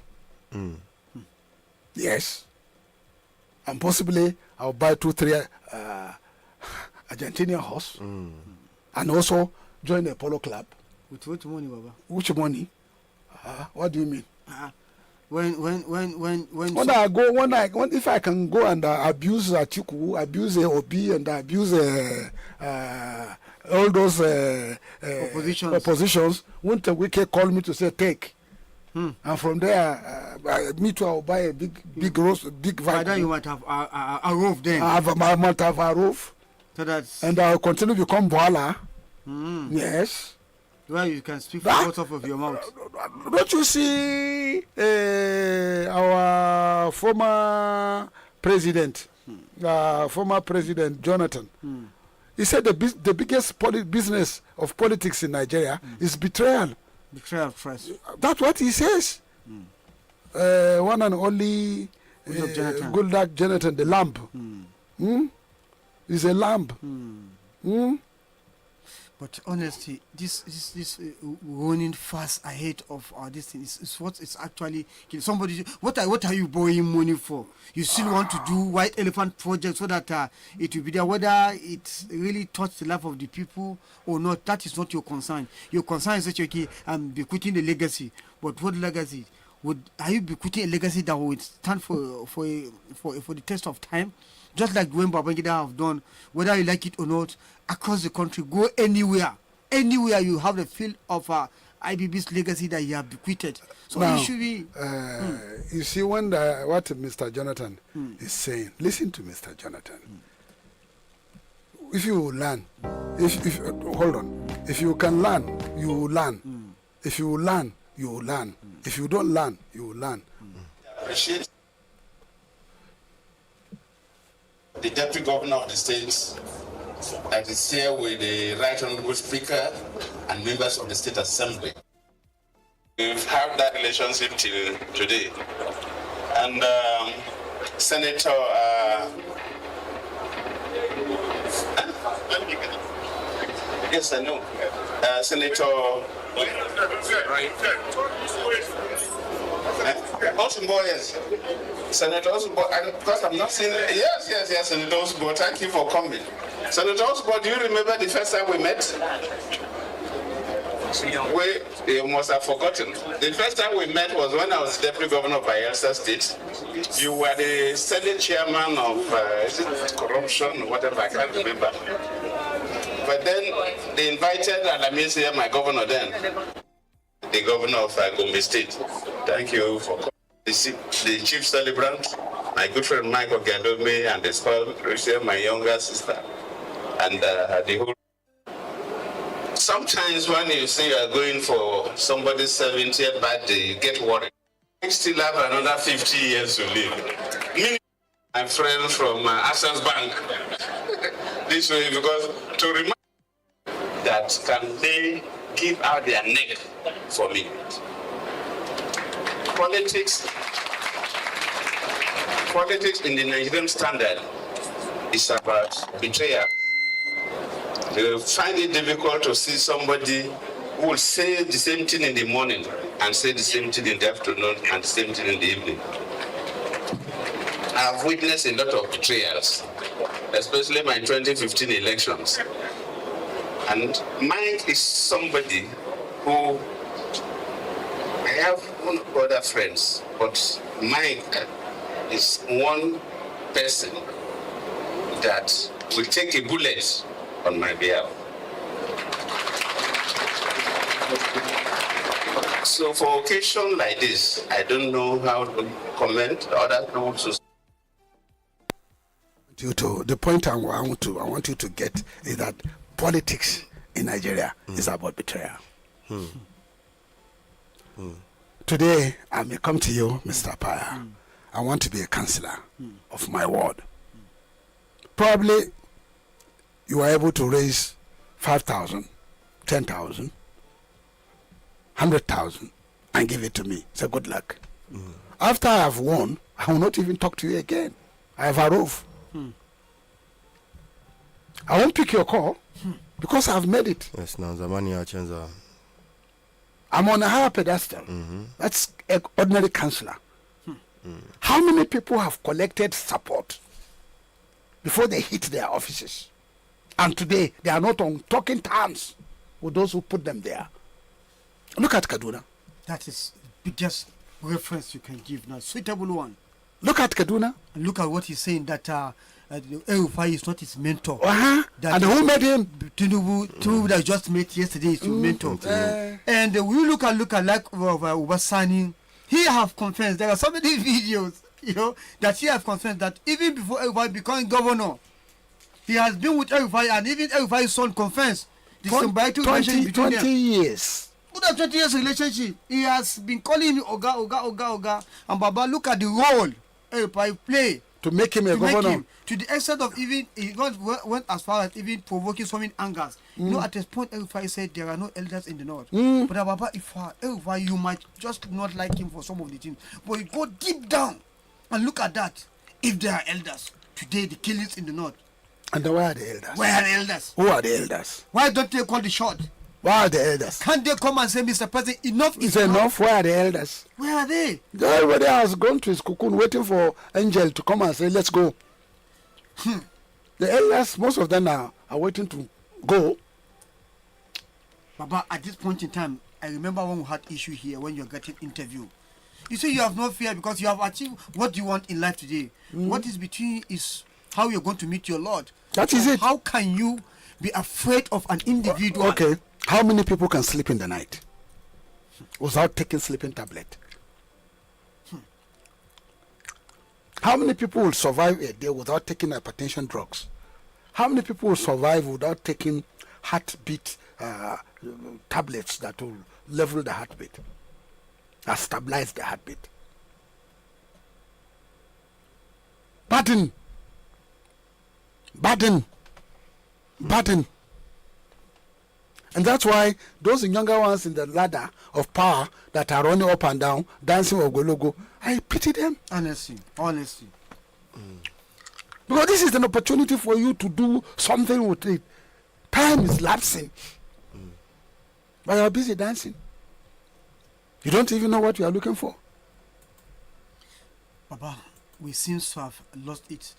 Yes. And possibly I'll buy 2-3 Argentinian horse and also join a polo club. With what money, Baba? Which money? What do you mean? When if I can go and abuse Atiku, abuse Obi, and abuse all those oppositions, won't a wicked call me to say take? And from there, me too, I'll buy a big vehicle. By then you might have a roof then. I might have a roof. So that's... And I'll continue to become Boala. Yes. Well, you can speak from both of your mouth. Don't you see our former president, Jonathan? He said the biggest business of politics in Nigeria is betrayal. Betrayal of trust. That's what he says. One and only Goodluck Jonathan, the lamb. He's a lamb. But honestly, this running fast ahead of this thing is what is actually somebody. What are you borrowing money for? You still want to do white elephant project so that it will be there. Whether it really touched the life of the people or not, that is not your concern. Your concern is that okay, I'm bequeathing the legacy. But what legacy? Are you bequeathing a legacy that would stand for the test of time? Just like when Babangida have done, whether you like it or not, across the country, go anywhere you have the feel of IBB's legacy that you have bequeathed. So now, it should be. You see, when what Mr. Jonathan is saying, listen to Mr. Jonathan. If you learn, if hold on, if you can learn, you will learn. If you learn, you will learn. If you don't learn, you will learn. Appreciate the Deputy Governor of the state that is here with the Right Honorable Speaker and members of the State Assembly. We've had that relationship till today. And Senator, yes, I know. Senator Osumbo, yes. Senator Osumbo, because I'm not seeing. Yes, Senator Osumbo, thank you for coming. Senator Osumbo, do you remember the first time we met? You must have forgotten. The first time we met was when I was Deputy Governor of Bayelsa State. You were the Senate Chairman of is it corruption or whatever, I can't remember. But then they invited Alamisi, my governor then, the governor of Gombe State. Thank you for coming. The chief celebrant, my good friend Michael Gandome, and the spoiled Rachel, my younger sister, and the whole. Sometimes when you say you are going for somebody's 70th birthday, you get worried. You still have another 50 years to live. Me, my friend from Access Bank, this way, because to remind that can they give out their neck for me. Politics in the Nigerian standard is about betrayal. You find it difficult to see somebody who will say the same thing in the morning and say the same thing in the afternoon and the same thing in the evening. I've witnessed a lot of betrayals, especially my 2015 elections. And Mike is somebody who, I have one other friends, but Mike is one person that will take a bullet on my behalf. So for occasion like this, I don't know how to comment. Other people to. Due to the point I want you to get is that politics in Nigeria is about betrayal. Today, I may come to you, Mr. Paya. I want to be a councillor of my ward. Probably you are able to raise 5,000, 10,000, 100,000 and give it to me. Say good luck. After I have won, I will not even talk to you again. I have a roof. I won't pick your call because I've made it. Yes, now the money I change. I'm on a higher pedestal. That's an ordinary councillor. How many people have collected support before they hit their offices? And today, they are not on talking terms with those who put them there. Look at Kaduna. That is the biggest reference you can give now. Suitable one. Look at Kaduna. And look at what he's saying, that Erufai is not his mentor. And who made him? Tinubu that just met yesterday is your mentor. And we look at like Ubasani. He have confessed. There are so many videos, that he have confessed that even before Erufai becoming governor, he has been with Erufai, and even Erufai's son confessed. the symbiotic relationship between 20 them. years. More than 20 years relationship. He has been calling me Oga. And Baba, look at the role I play To make him a to make governor. him, to the extent of even he went as far as even provoking so many angers. You know, at this point, Elifai said there are no elders in the north. But Baba, if Elifai, you might just not like him for some of the things, but you go deep down and look at that. If there are elders today, the killings in the north. And then where are the elders? Where are the elders? Who are the elders? Why don't they call the shot? Where are the elders? Can't they come and say, Mr. President, enough Is is enough? Where are the elders? Where are they? Everybody has gone to his cocoon waiting for Angel to come and say, let's go. The elders, most of them are waiting to go. Baba, at this point in time, I remember when we had issue here, when you're getting interview. You say you have no fear because you have achieved what you want in life today. What is between is how you're going to meet your Lord. That is it. How can you be afraid of an individual? Okay. How many people can sleep in the night without taking sleeping tablet? How many people will survive a day without taking hypertension drugs? How many people will survive without taking heartbeat tablets that will level the heartbeat, that stabilize the heartbeat? Burden. And that's why those younger ones in the ladder of power that are running up and down, dancing ogologo, I pity them. Honestly. Because this is an opportunity for you to do something with it. Time is lapsing. But you are busy dancing. You don't even know what you are looking for. Baba, we seem to have lost it.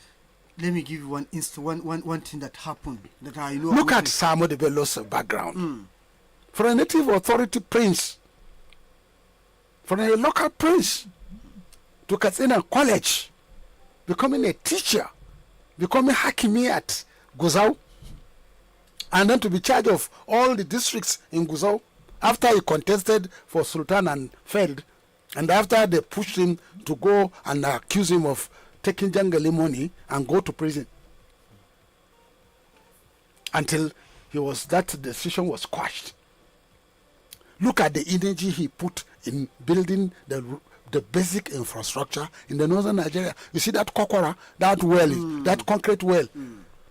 Let me give you one thing that happened that I know. Look at Samo de Bello's background. For a native authority prince, for a local prince, to Katsina College, becoming a teacher, becoming Hakimi at Guzau, and then to be charged of all the districts in Guzau after he contested for Sultan and failed, and after they pushed him to go and accuse him of taking Jangali money and go to prison until that decision was quashed. Look at the energy he put in building the basic infrastructure in the northern Nigeria. You see that kokora, that well, that concrete well,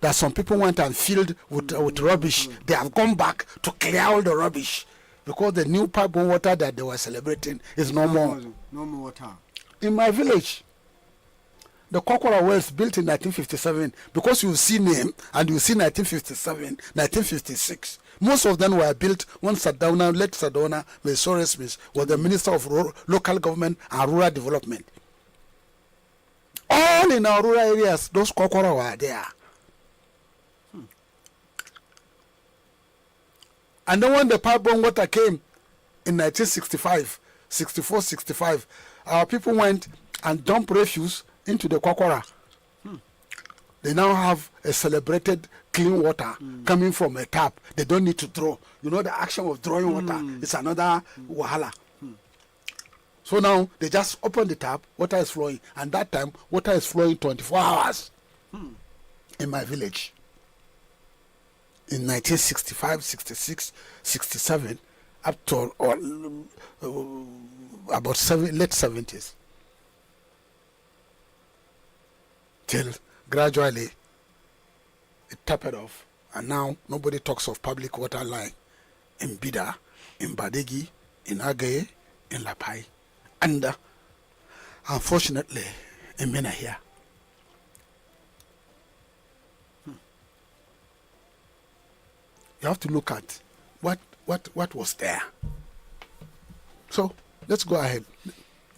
that some people went and filled with rubbish. They have gone back to clear all the rubbish because the new pipe water that they were celebrating is no more. No more water. In my village, the Kokora wells built in 1957, because you see name and you see 1957, 1956. Most of them were built when late Sardauna, Mesore Smith was the Minister of Local Government and Rural Development. All in our rural areas, those Kokora were there. And then when the pipeline water came in 1965, 64, 65, our people went and dumped refuse into the Kokora. They now have a celebrated clean water coming from a tap. They don't need to draw. You know, the action of drawing water is another wahala. So now they just open the tap, water is flowing, and that time water is flowing 24 hours in my village. In 1965, 66, 67, up to about late 70s. Till gradually it tapered off, and now nobody talks of public water line in Bida, in Badeggi, in Agaye, in Lapai, and unfortunately in Mena here. You have to look at what was there. So let's go ahead.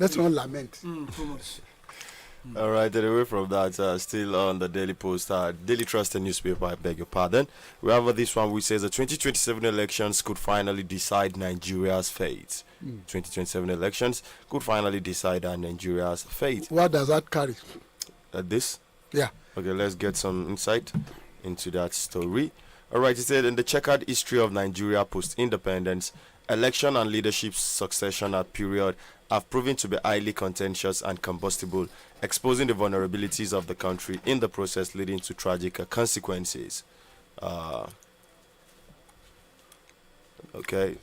Let's not lament. All right, and away from that, still on the Daily Post, Daily Trust and newspaper, I beg your pardon. We have this one which says the 2027 elections could finally decide Nigeria's fate. 2027 elections could finally decide Nigeria's fate. What does that carry? This? Yeah. Okay, let's get some insight into that story. All right, it said in the checkered history of Nigeria post-independence, election and leadership succession at period have proven to be highly contentious and combustible, exposing the vulnerabilities of the country in the process, leading to tragic consequences. Okay,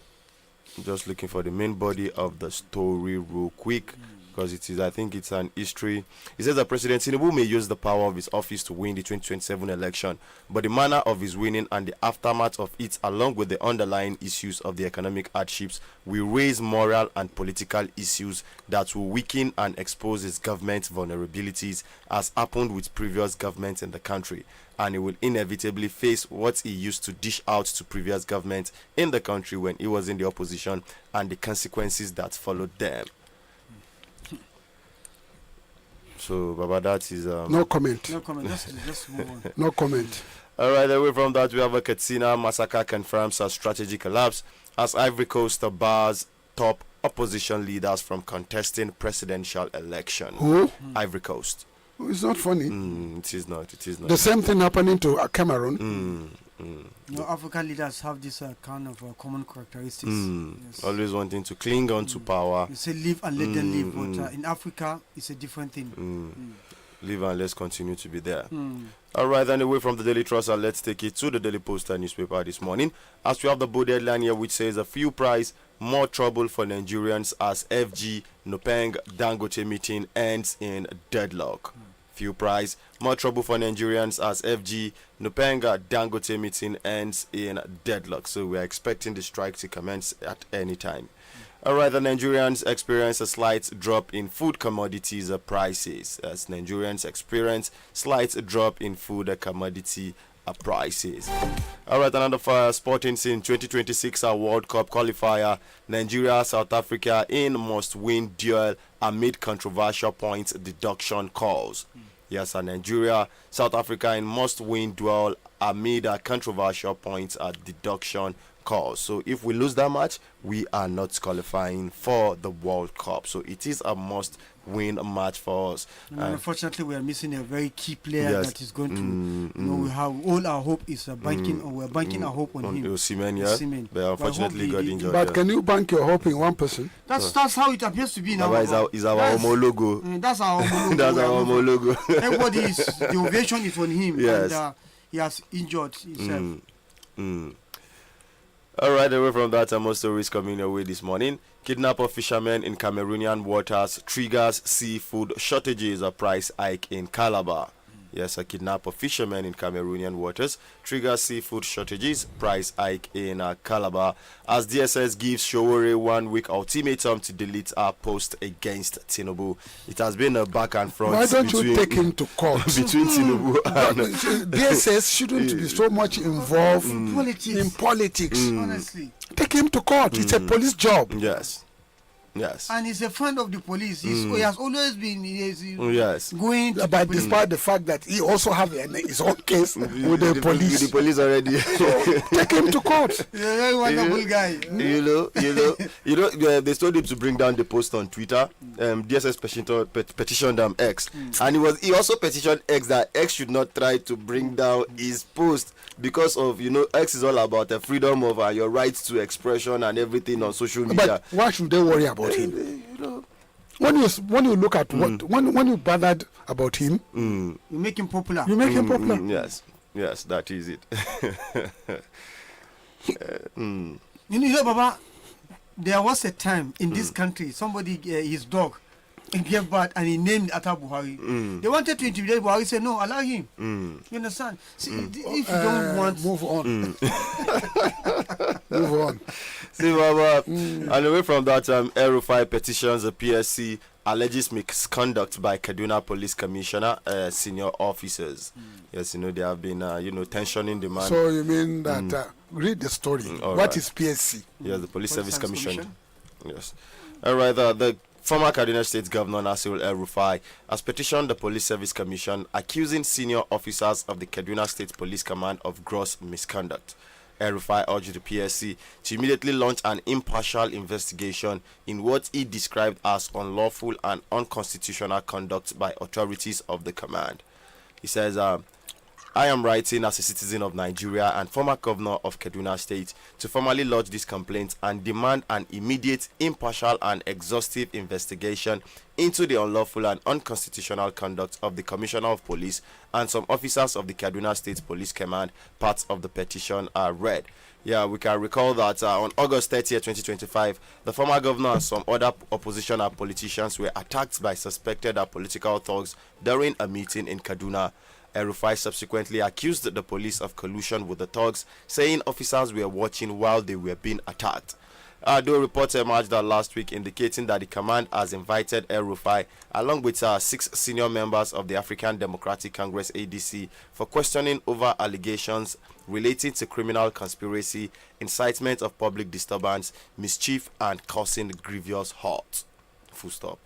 I'm just looking for the main body of the story real quick because I think it's an history. It says that President Tinubu may use the power of his office to win the 2027 election, but the manner of his winning and the aftermath of it, along with the underlying issues of the economic hardships, will raise moral and political issues that will weaken and expose his government's vulnerabilities, as happened with previous governments in the country, and he will inevitably face what he used to dish out to previous governments in the country when he was in the opposition and the consequences that followed them. So, Baba, that is no comment. No comment. Just move on. No comment. All right. Away from that, we have a Katsina massacre confirms a strategy collapse as Ivory Coast bars top opposition leaders from contesting presidential election. Who? Ivory Coast. It's not funny. It is not. It is not. The same thing happening to Cameroon. African leaders have this kind of common characteristics. Yes. Always wanting to cling on to power. You say live and let them live, but in Africa, it's a different thing. Live and let's continue to be there. All right, then away from the Daily Trust, let's take it to the Daily Poster newspaper this morning. As we have the bold headline here, which says a few price, more trouble for Nigerians as FG Nopeng Dangote meeting ends in deadlock. Few price, more trouble for Nigerians as FG Nupenga Dangote meeting ends in deadlock. So we are expecting the strike to commence at any time. Alright, the Nigerians experience a slight drop in food commodities prices. As Nigerians experience slight drop in food commodity prices. Alright, another sporting scene, 2026 World Cup qualifier. Nigeria, South Africa in must-win duel amid controversial points deduction calls. Yes, Nigeria, South Africa in must-win duel amid controversial points deduction calls. So if we lose that match, we are not qualifying for the World Cup. So it is a must-win match for us. Unfortunately, we are missing a very key player that is going to. We have all our hope is banking, or we're banking our hope on him. Osimhen, yeah. But unfortunately, got injured. But can you bank your hope in one person? That's how it appears to be now. Is our homologo. That's our homologo. That's our homologo. Everybody is the ovation is on him. Yes. And he has injured himself. Alright, away from that, more stories coming your way this morning. Kidnap of fishermen in Cameroonian waters triggers seafood shortages, a price hike in Calabar. Yes, a kidnap of fishermen in Cameroonian waters triggers seafood shortages, price hike in Calabar, as DSS gives Showore 1 week ultimatum to delete our post against Tinubu. It has been a back and front. Why don't you take him to court? Between Tinubu and DSS shouldn't be so much involved in politics. Honestly, take him to court. It's a police job. Yes. And he's a friend of the police. He has always been going to but despite the fact that he also have his own case with the police. With the police already. So take him to court. He's a very wonderful guy. They told him to bring down the post on Twitter. DSS petitioned X. And he also petitioned X that X should not try to bring down his post because of, X is all about the freedom of your rights to expression and everything on social media. But why should they worry about him? When you look at when you bothered about him, you make him popular. You make him popular. Yes, that is it. Baba, there was a time in this country somebody his dog gave birth and he named Atta Buhari. They wanted to intimidate Buhari. Said no, allow him. You understand? See, if you don't want, move on. Move on. See, Baba, and away from that, El-Rufai petitions the PSC alleges misconduct by Kaduna Police Commissioner, senior officers. Yes, they have been, tensioning the man. So you mean that? Read the story. What is PSC? Yes, the Police Service Commission. Yes. All right. The former Kaduna State Governor Nasir El-Rufai has petitioned the Police Service Commission, accusing senior officers of the Kaduna State Police Command of gross misconduct. El-Rufai urged the PSC to immediately launch an impartial investigation in what he described as unlawful and unconstitutional conduct by authorities of the command. He says, I am writing as a citizen of Nigeria and former governor of Kaduna State to formally lodge this complaint and demand an immediate, impartial, and exhaustive investigation into the unlawful and unconstitutional conduct of the Commissioner of Police and some officers of the Kaduna State Police Command. Parts of the petition are read. Yeah, we can recall that on August 30th, 2025, the former governor and some other opposition and politicians were attacked by suspected political thugs during a meeting in Kaduna. El-Rufai subsequently accused the police of collusion with the thugs, saying officers were watching while they were being attacked. Though reports emerged last week indicating that the command has invited El-Rufai along with 6 senior members of the African Democratic Congress ADC for questioning over allegations relating to criminal conspiracy, incitement of public disturbance, mischief, and causing grievous hurt. Full stop.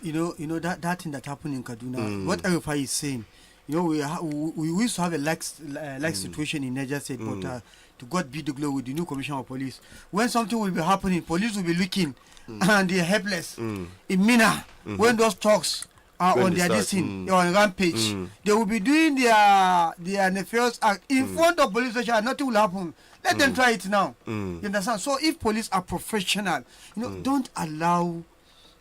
You know that thing that happened in Kaduna. What El-Rufai is saying, we used to have a like situation in Niger State, but to God be the glory with the new commissioner of police. When something will be happening, police will be looking and they're helpless. In Mina, when those talks are on their listing, on rampage, they will be doing their nefarious act in front of police station and nothing will happen. Let them try it now. You understand? So if police are professional, don't allow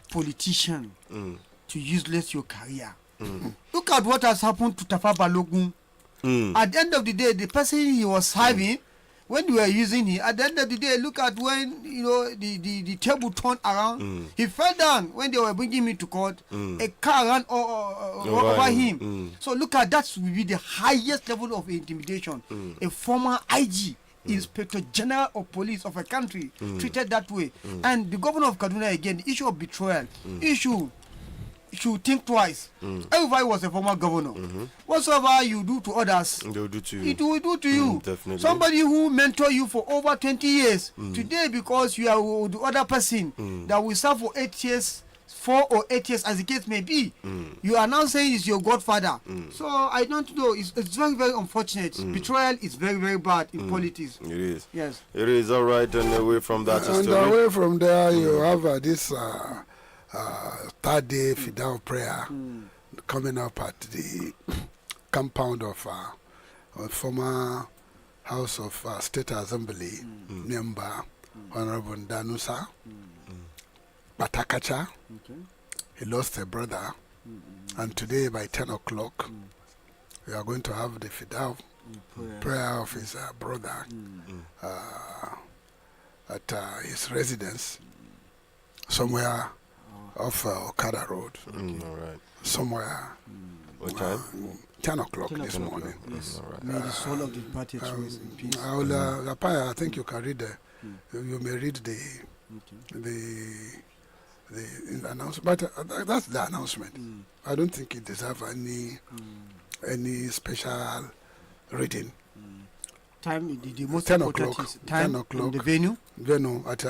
politicians to useless your career. Look at what has happened to Tafa Balogun. At the end of the day, the person he was serving, when we were using him, at the end of the day, look at when the table turned around. He fell down when they were bringing me to court. A car ran over him. So look at that will be the highest level of intimidation. A former IG, Inspector General of Police of a country, treated that way. And the governor of Kaduna again, the issue of betrayal, should think twice. Everybody was a former governor. Whatsoever you do to others, they will do to you. It will do to you. Definitely. Somebody who mentored you for over 20 years, today because you are with the other person that will serve for 8 years, 4 or 8 years as the case may be, you are now saying is your godfather. So I don't know, it's very, very unfortunate. Betrayal is very, very bad in politics. It is. Yes. It is. All right, and away from that And story. away from there, you have this third day Fidel prayer coming up at the compound of former House of State Assembly member Honorable Danusa Batakacha. He lost a brother, and today by 10 o'clock we are going to have the Fidel prayer of his brother at his residence somewhere off Okada Road. All right. Somewhere. What time? 10 o'clock this morning. Yes. May the soul of the departed rest in peace. I think you can read you may read the announcement, but that's the announcement. I don't think it deserves any special reading. Time, the most 10 important o'clock. is time 10 o'clock. the venue At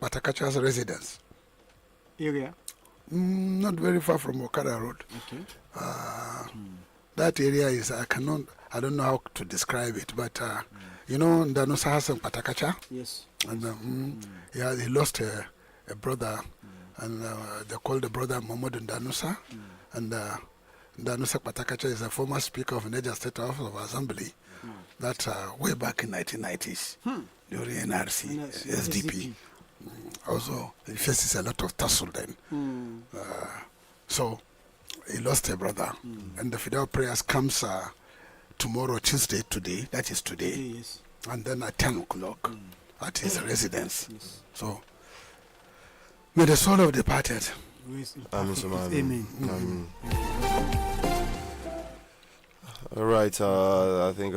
Batakacha's residence. area. Not very far from Okada Road. Okay. That area is, I don't know how to describe it, but Danusa has some Patakacha. Yes. And he lost a brother, and they called the brother Mohammed Danusa. And Danusa Patakacha is a former speaker of Niger State House of Assembly. That way back in 1990s, during NRC, SDP. Also, he faces a lot of tussle then. So, he lost a brother. And the Fidel prayers comes tomorrow, Tuesday, today. That is today. Yes. And then at 10 o'clock at his residence. Yes. So, may the soul of the departed. Amen. All right. I think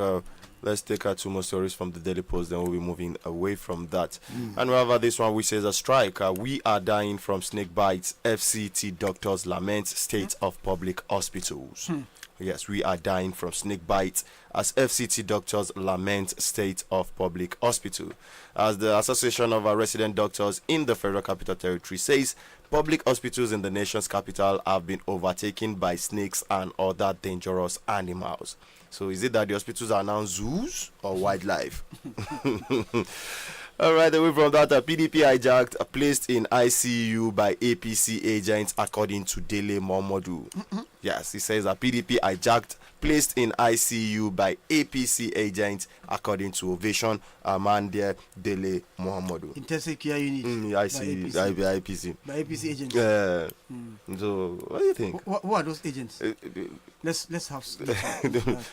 let's take 2 more stories from the Daily Post, then we'll be moving away from that. And we have this one which says a strike. We are dying from snake bites. FCT doctors lament state of public hospitals. Yes, we are dying from snake bites as FCT doctors lament state of public hospital. As the Association of Resident Doctors in the Federal Capital Territory says, public hospitals in the nation's capital have been overtaken by snakes and other dangerous animals. So is it that the hospitals are now zoos or wildlife? All right, away from that, PDP hijacked, placed in ICU by APC agents, according to Dele Momodu. Yes, he says that PDP hijacked, placed in ICU by APC agents, according to Ovation Amande Dele Muhammadu. Intensive care unit. IPC. By APC agents. So, what do you think? Who are those agents? Let's have.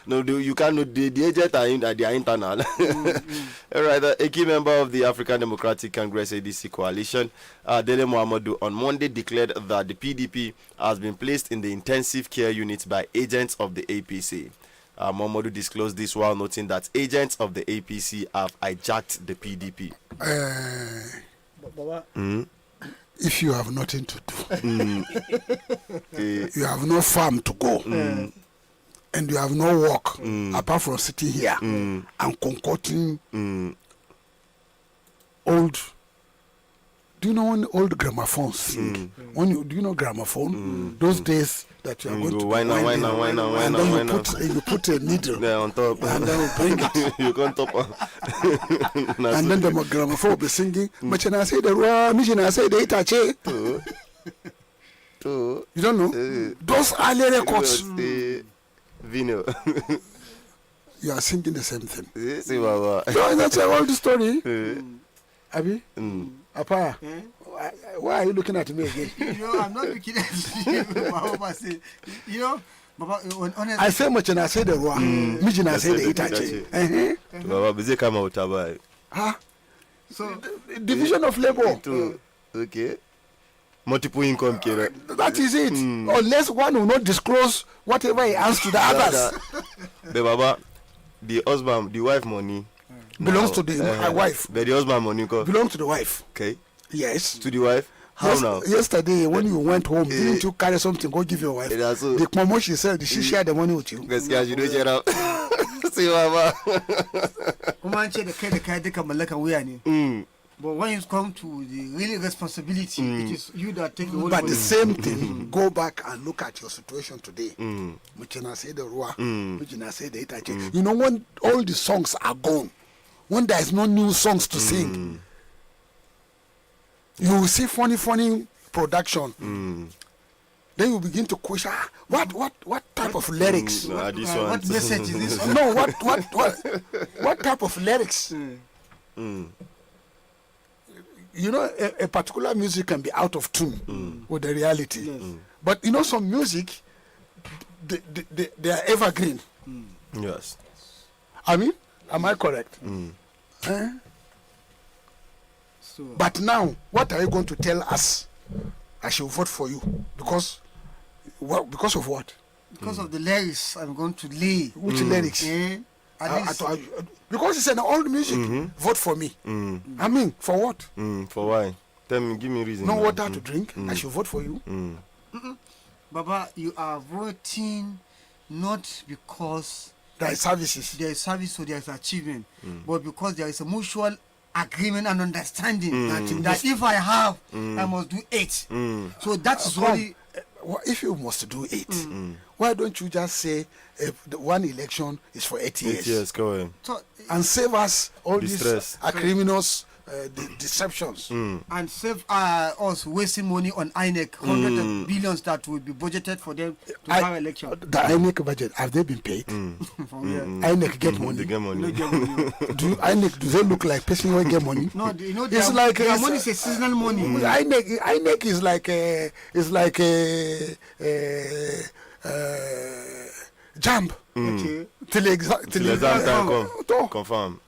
No, you can't know the agents they are internal. All right, a key member of the African Democratic Congress ADC coalition, Dele Muhammadu, on Monday declared that the PDP has been placed in the intensive care unit by agents of the APC. Muhammadu disclosed this while noting that agents of the APC have hijacked the PDP. If you have nothing to do, you have no farm to go, and you have no work apart from sitting here and concocting old. Do you know when old gramophones sing? Do you know gramophone? Those days that you are going to wine and then you put a needle on top, and then you bring it. You can't top. And then the gramophone will be singing. But I say the raw, I say the Itache. You don't know? Those early records. Vino. You are singing the same thing. See, Baba. So that's a old story. Abi? Apa? Why are you looking at me again? I'm not looking at you. Baba say, Baba, honestly. I say much and I say the raw. Mijin I say the Itache. Baba, busy come out about. So, division of labor. Okay. Multiple income, that is it. Unless one will not disclose whatever he has to the others. The Baba, the husband, the wife money belongs to the wife. But the husband money belongs to the wife. Okay. Yes. To the wife. How now? Yesterday when you went home, didn't you carry something? Go give your wife. The mama she said, did she share the money with you? Yes, you don't share out. See, Baba. But when you come to the real responsibility, it is you that take the whole But money. the same thing, go back and look at your situation today. Which I say the Rua, which I say the Itachi. You know, when all the songs are gone, when there is no new songs to sing, you will see funny production. Then you begin to question, what type of lyrics? What message is this? No, what type of lyrics? You know, a particular music can be out of tune with the reality. Yes. But you know, some music, they are evergreen. Yes. I mean, am I correct? So, But now, what are you going to tell us? I should vote for you because of what? because of the lyrics I'm going to lay. Which lyrics? At least, Because it's an old music. Vote for me. I mean, for what? For why? Tell me, give me a reason. No water to drink. I should vote for you. Baba, you are voting not because There is services. there is service or there is achievement, but because there is a mutual agreement and understanding that if I have, I must do 8. So that is only. If you must do 8, why don't you just say the one election is for 8 years? 8 years, go ahead. So, And save us all The these stress. criminals, deceptions. and save us wasting money on INEC, hundreds of billions that will be budgeted for them to have election. The INEC budget, have they been paid? From here. INEC get money. They get money. No get money. Do they look like person who get money? No, It's their, like their it's- money is a seasonal money. INEC is like jump Okay. till Till exam time to- come. Confirm.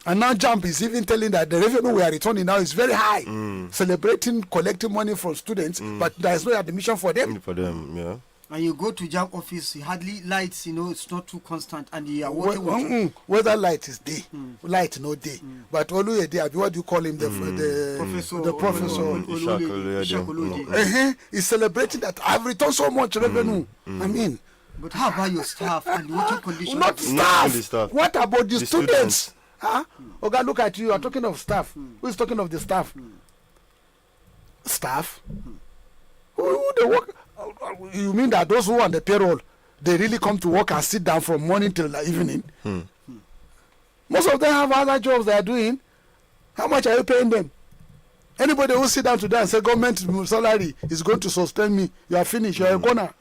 And now jump is even telling that the revenue we are returning now is very high, celebrating collecting money from students, but there is no admission for them. For them, yeah. And you go to jam office, hardly lights, it's not too constant, and you are working with Whether light is day, light no day, but only a day. What do you call him? The professor. He's celebrating that I've returned so much revenue. I mean, But how about your staff and the working conditions? not of the staff. the staff. What about the The students? Huh? Okay, look at you. You are talking of staff. Who is talking of the staff? Staff? Who they work? You mean that those who are on the payroll, they really come to work and sit down from morning till the evening? Most of them have other jobs they are doing. How much are you paying them? Anybody who sit down today and say government salary is going to sustain me, you are finished. You are a goner.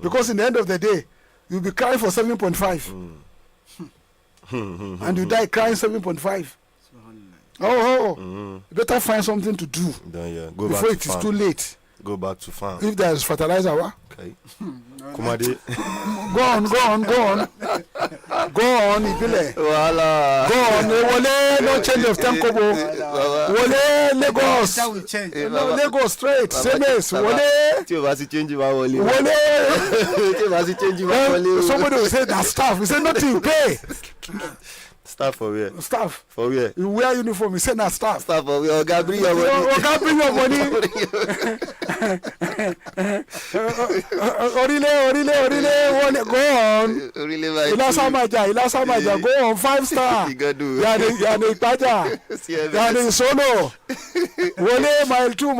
Because in the end of the day, you'll be crying for 7.5. And you die crying 7.5. You better find something to do Go before back it to is farm. too late. Go back to farm. If there is fertilizer, Okay. Kumade. go on. Go on, Ibile. Voila. Go on, Wole, no change of time, Kobo. Wole, Lagos. That will change. No, Lagos straight. Same as Wole. Tí o bá sì change ma wọlé. Wole. Tí o bá sì change ma wọlé. Somebody will say that staff. We say nothing you pay. Staff for where? Staff. For where? You wear uniform. You say that staff. Staff for where? Oga bring your money. Oga bring your money. Orile, go on. Ilasamaja, go on. 5-star. Yani Ipaja. Yani Solo. Wole, mile 2.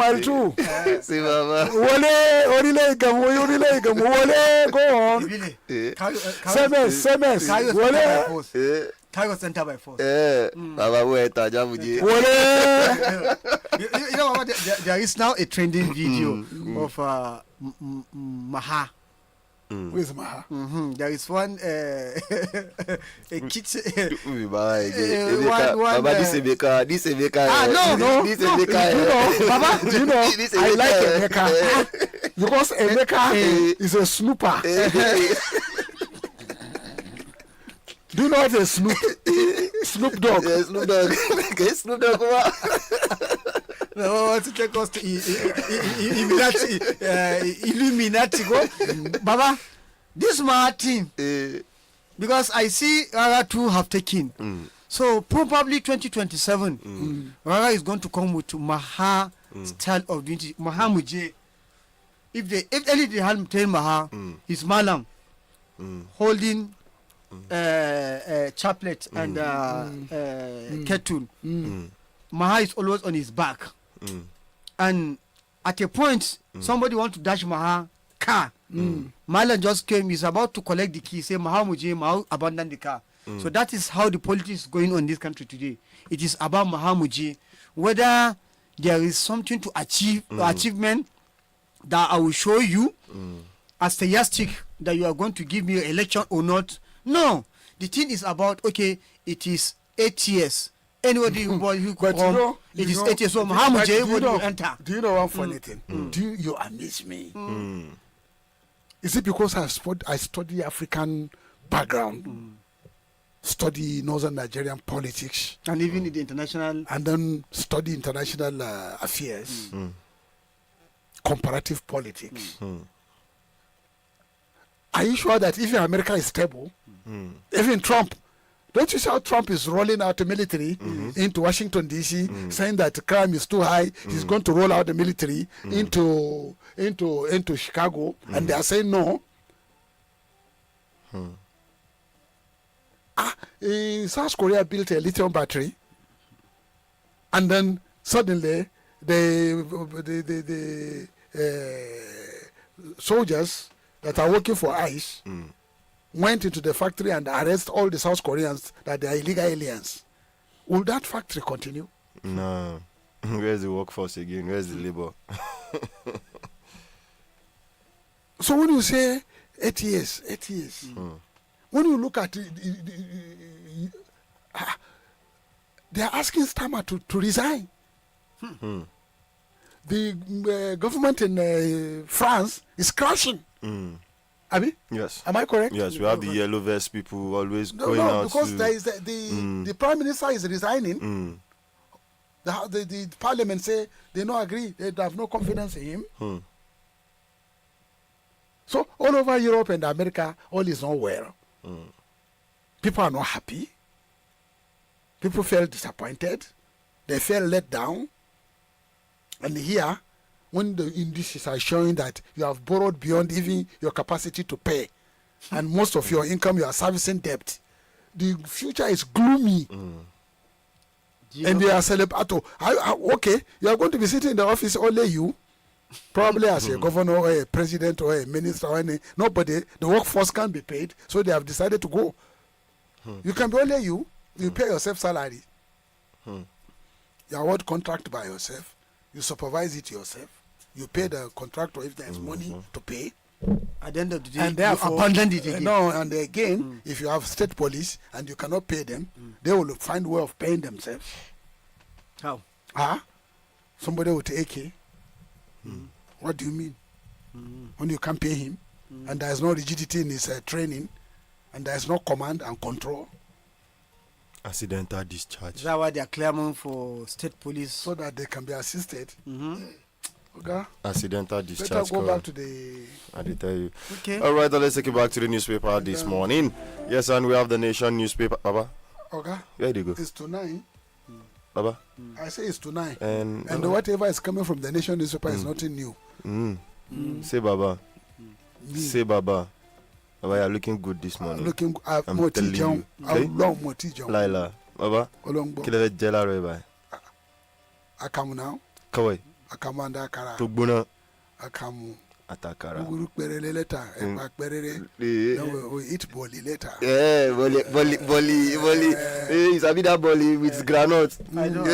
See, mama. Wole, Orile, Igamu. Wole, go on. SMS. Wole. Carry your center by force. Baba, where taja muje. You know what? There is now a trending video of Maha. Who is Maha? There is one a kid. Baba, this Emeka. No. This Emeka. Baba, do you know? I like Emeka because Emeka is a snooper. Do you know what a Snoop Dogg? Yeah, Snoop Dogg. Okay, Snoop Dogg. No, to take us to Illuminati. Go, Baba. This my team because I see Rara 2 have taken. So probably 2027, Rara is going to come with Maha style of doing it. Maha Muje. If any they have tell Maha, is Malam holding chaplet and kettle. Maha is always on his back. And at a point, somebody want to dash Maha car. Malam just came, he's about to collect the key, say Maha Muje, Maha abandon the car. So that is how the politics is going on in this country today. It is about Maha Muje. Whether there is something to achieve, achievement that I will show you as a yardstick that you are going to give me an election or not. No, the thing is about, okay, it is 8 years. Anybody who come, it is 8 years. So how much everybody will enter? Do you know one funny thing? You amaze me. Is it because I study African background, study Northern Nigerian politics, and even in the international, and then study international affairs, comparative politics? Are you sure that if America is stable, even Trump, don't you see how Trump is rolling out the military into Washington D.C., saying that crime is too high? He's going to roll out the military into Chicago, and they are saying no. South Korea built a lithium battery, and then suddenly the soldiers that are working for ICE went into the factory and arrest all the South Koreans that they are illegal aliens. Will that factory continue? No. Where's the workforce again? Where's the labor? So when you say 8 years, when you look at it, they are asking Starmer to resign. The government in France is crashing. Abi? Yes. Am I correct? Yes, we have the yellow vest people always going out because to... there is the prime minister is resigning. The parliament say they don't agree. They have no confidence in him. So all over Europe and America, all is not well. People are not happy. People feel disappointed. They feel let down. And here, when the indices are showing that you have borrowed beyond even your capacity to pay, and most of your income you are servicing debt, the future is gloomy. And they are celebrating. Okay, you are going to be sitting in the office, only you, probably as a governor or a president or a minister or any, nobody, the workforce can't be paid, so they have decided to go. You can be only you pay yourself salary. You You award contract by yourself. You supervise it yourself. You pay the contractor if there is money to pay. At the end of the day, And therefore, you abandon it again. No, and again, if you have state police and you cannot pay them, they will find way of paying themselves. How? Somebody with AK. What do you mean? When you can't pay him, and there is no rigidity in his training, and there is no command and control. Accidental discharge. Is that why they are clamoring for state police? So that they can be assisted. Okay. Accidental discharge. Better go back to the. I did tell you. Okay. All right, let's take it back to the newspaper this morning. Yes, and we have the Nation newspaper. Baba, Okay. where do you go? It's to 9. Baba, I say it's to 9. and Whatever is coming from the Nation newspaper is nothing new. say Baba, Me, say Baba. Baba, you're looking good this morning. looking at I'm Moti telling John. you, okay? Long Moti John. Laila, Baba, Olongbo. kile jela reba. Akamu now. Kawai, Akamu and Akara. tugbuna Akamu. atakara. We perere later. Ekpa perere. Then we eat boli later. Yeah, boli. Hey, sabi that boli with granite. I know.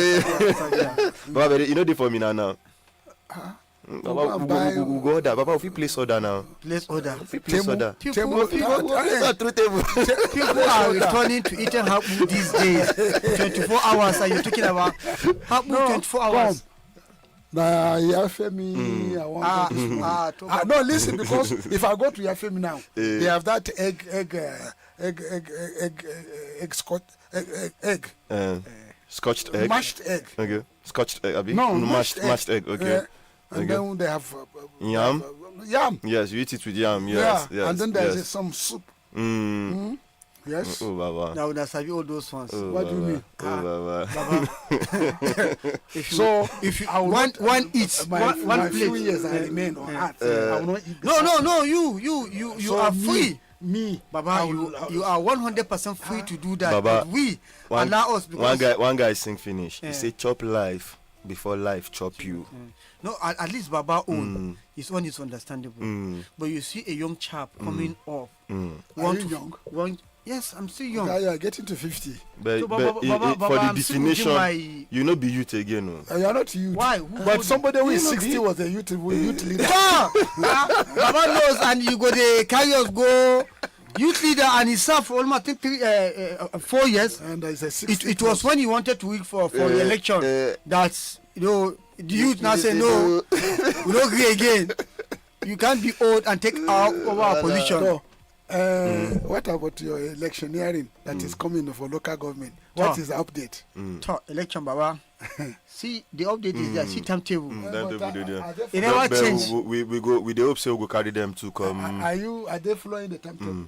Baba, you know the formula now. Baba, Go we go order. Baba, if you place order now. Place order. If you place order. People Table. are returning to eating hapu these days. 24 hours. Are you talking about hapu? No, 24 hours. Nah, Yafemi, I want no, listen, because if I go to Yafemi now, they have that Scotched egg. mashed egg. Okay. Scotched egg, abi? No, mashed egg. Okay. And Okay. then they have Yam? Yam. Yes, you eat it with yam. Yes. Yeah. And then there's some soup. Mm. Yes. Oh, Baba. Now that's all those ones. Oh, What do you Baba. mean? Oh, Baba. If you I will not, one each my one few plate. years I remain on earth. I will not eat. No. You So are me, free. Me, Baba, you are 100% free to do that. Baba, but we allow us because one guy sing finish. Yeah. He say chop life before life chop you. no, at least Baba own his own is understandable. But you see a young chap coming up. Are you young? Yes, I'm still young. Yeah, you are getting to 50. But, So, but Baba, for the I'm still within definition, you know be youth again. No? You are not youth. Why? But somebody who is 60 was a youth leader. Baba knows, and you go the carry us go youth leader, and he served for almost 4 years. And there is a 60. It was when he wanted to win for the election that the youth now say no, we don't agree again. You can't be old and take over our position. So, what about your electioneering that is coming for local government? What is the update? Election, Baba. See, the update is there. See timetable. It But never changed. we go. We dey hope say we go carry them to come. Are they following the timetable?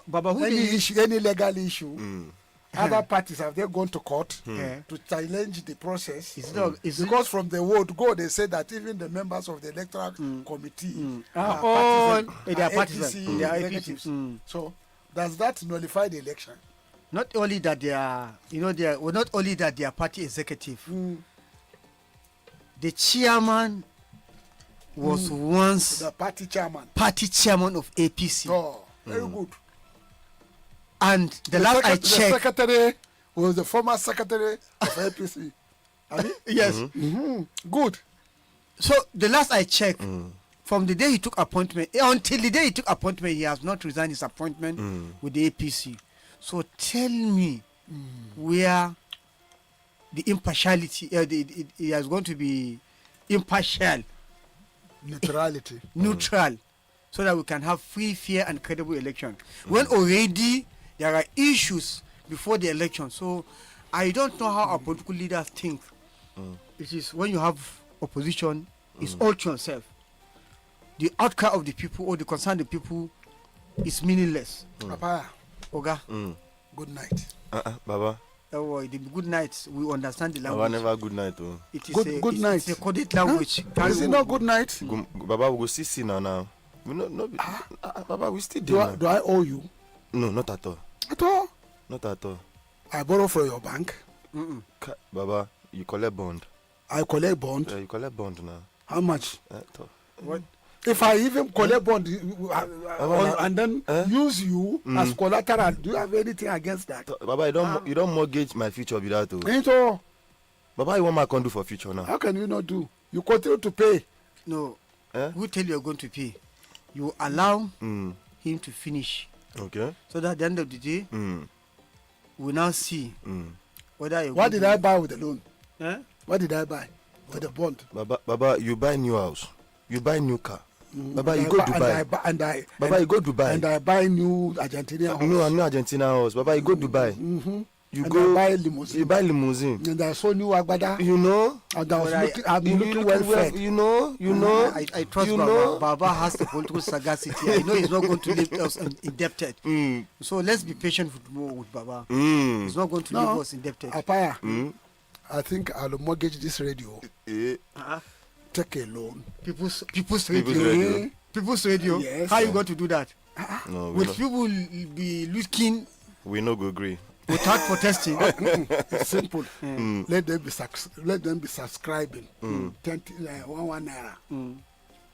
Baba, who Any dey issue, any legal issue? Other parties have they gone to court to challenge the process? Because from the word go, they say that even the members of the electoral committee are partisans. APC They are executives. APC. So does that nullify the election? Not only that they are, not only that they are party executive. The chairman was once The party chairman. party chairman of APC. Oh, very good. And the last I The checked, secretary was the former secretary of APC. yes. Good. So the last I checked, from the day he took appointment until the day he took appointment, he has not resigned his appointment with the APC. So tell me where the impartiality, he is going to be impartial, Neutrality. neutral, so that we can have free, fair, and credible election. When already there are issues before the election. So I don't know how our political leaders think. It is when you have opposition, it's all to yourself. The outcry of the people or the concern of the people is meaningless. Papa, Oga, good night. Baba. the good night, we understand the Baba language. never good night. Oh. It is Good night. It's a coded language. Is it not good night? Baba, we go see now. We no be. Baba, we still Do there. do I owe you? No, not at all. At all? Not at all. I borrow from your bank. Baba, you collect bond. I collect bond. You collect bond now. How much? What? If I even collect bond and then use you as collateral, do you have anything against that? Baba, you don't mortgage my future with that. Oh. Ain't all. Baba, you want my can do for future now? How can you not do? You continue to pay. No. Eh? Who tell you you're going to pay? You allow Mm. him to finish. Okay. So that at the end of the day, Mm. we now see Mm. whether you What did I buy with the loan? Eh? What did I buy with the bond? Baba, you buy new house, you buy new car. Baba, you And go I buy- Dubai. Baba, you go Dubai. And I buy new Argentina house. No, I'm not Argentina house. Baba, you go Dubai. You And go. I buy limousine. You buy limousine. And I saw new Agbada. You know. And I was But looking, I'm looking well fed. You know. You know. I trust you Baba. know. Baba has the political sagacity. I know he's not going to leave us indebted. Mm. So let's be patient with Baba. Mm. He's not going to No. leave us indebted. Apaya, Mm. I think I'll mortgage this radio. Eh. Take a loan. People's People's radio. radio. People's radio. Yes. How you going to do that? No, we Will no, people be looking we no go agree. without protesting? It's simple. Mm. Let them be subscribing. 1 naira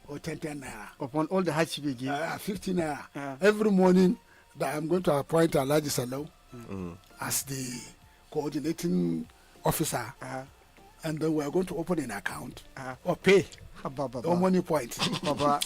or 10 naira. Upon all the hardship they give. 50 naira. Yeah. Every morning that I'm going to appoint Alaji Salau Mm. as the coordinating officer, and then we are going to open an account or pay Baba, no money point. Baba,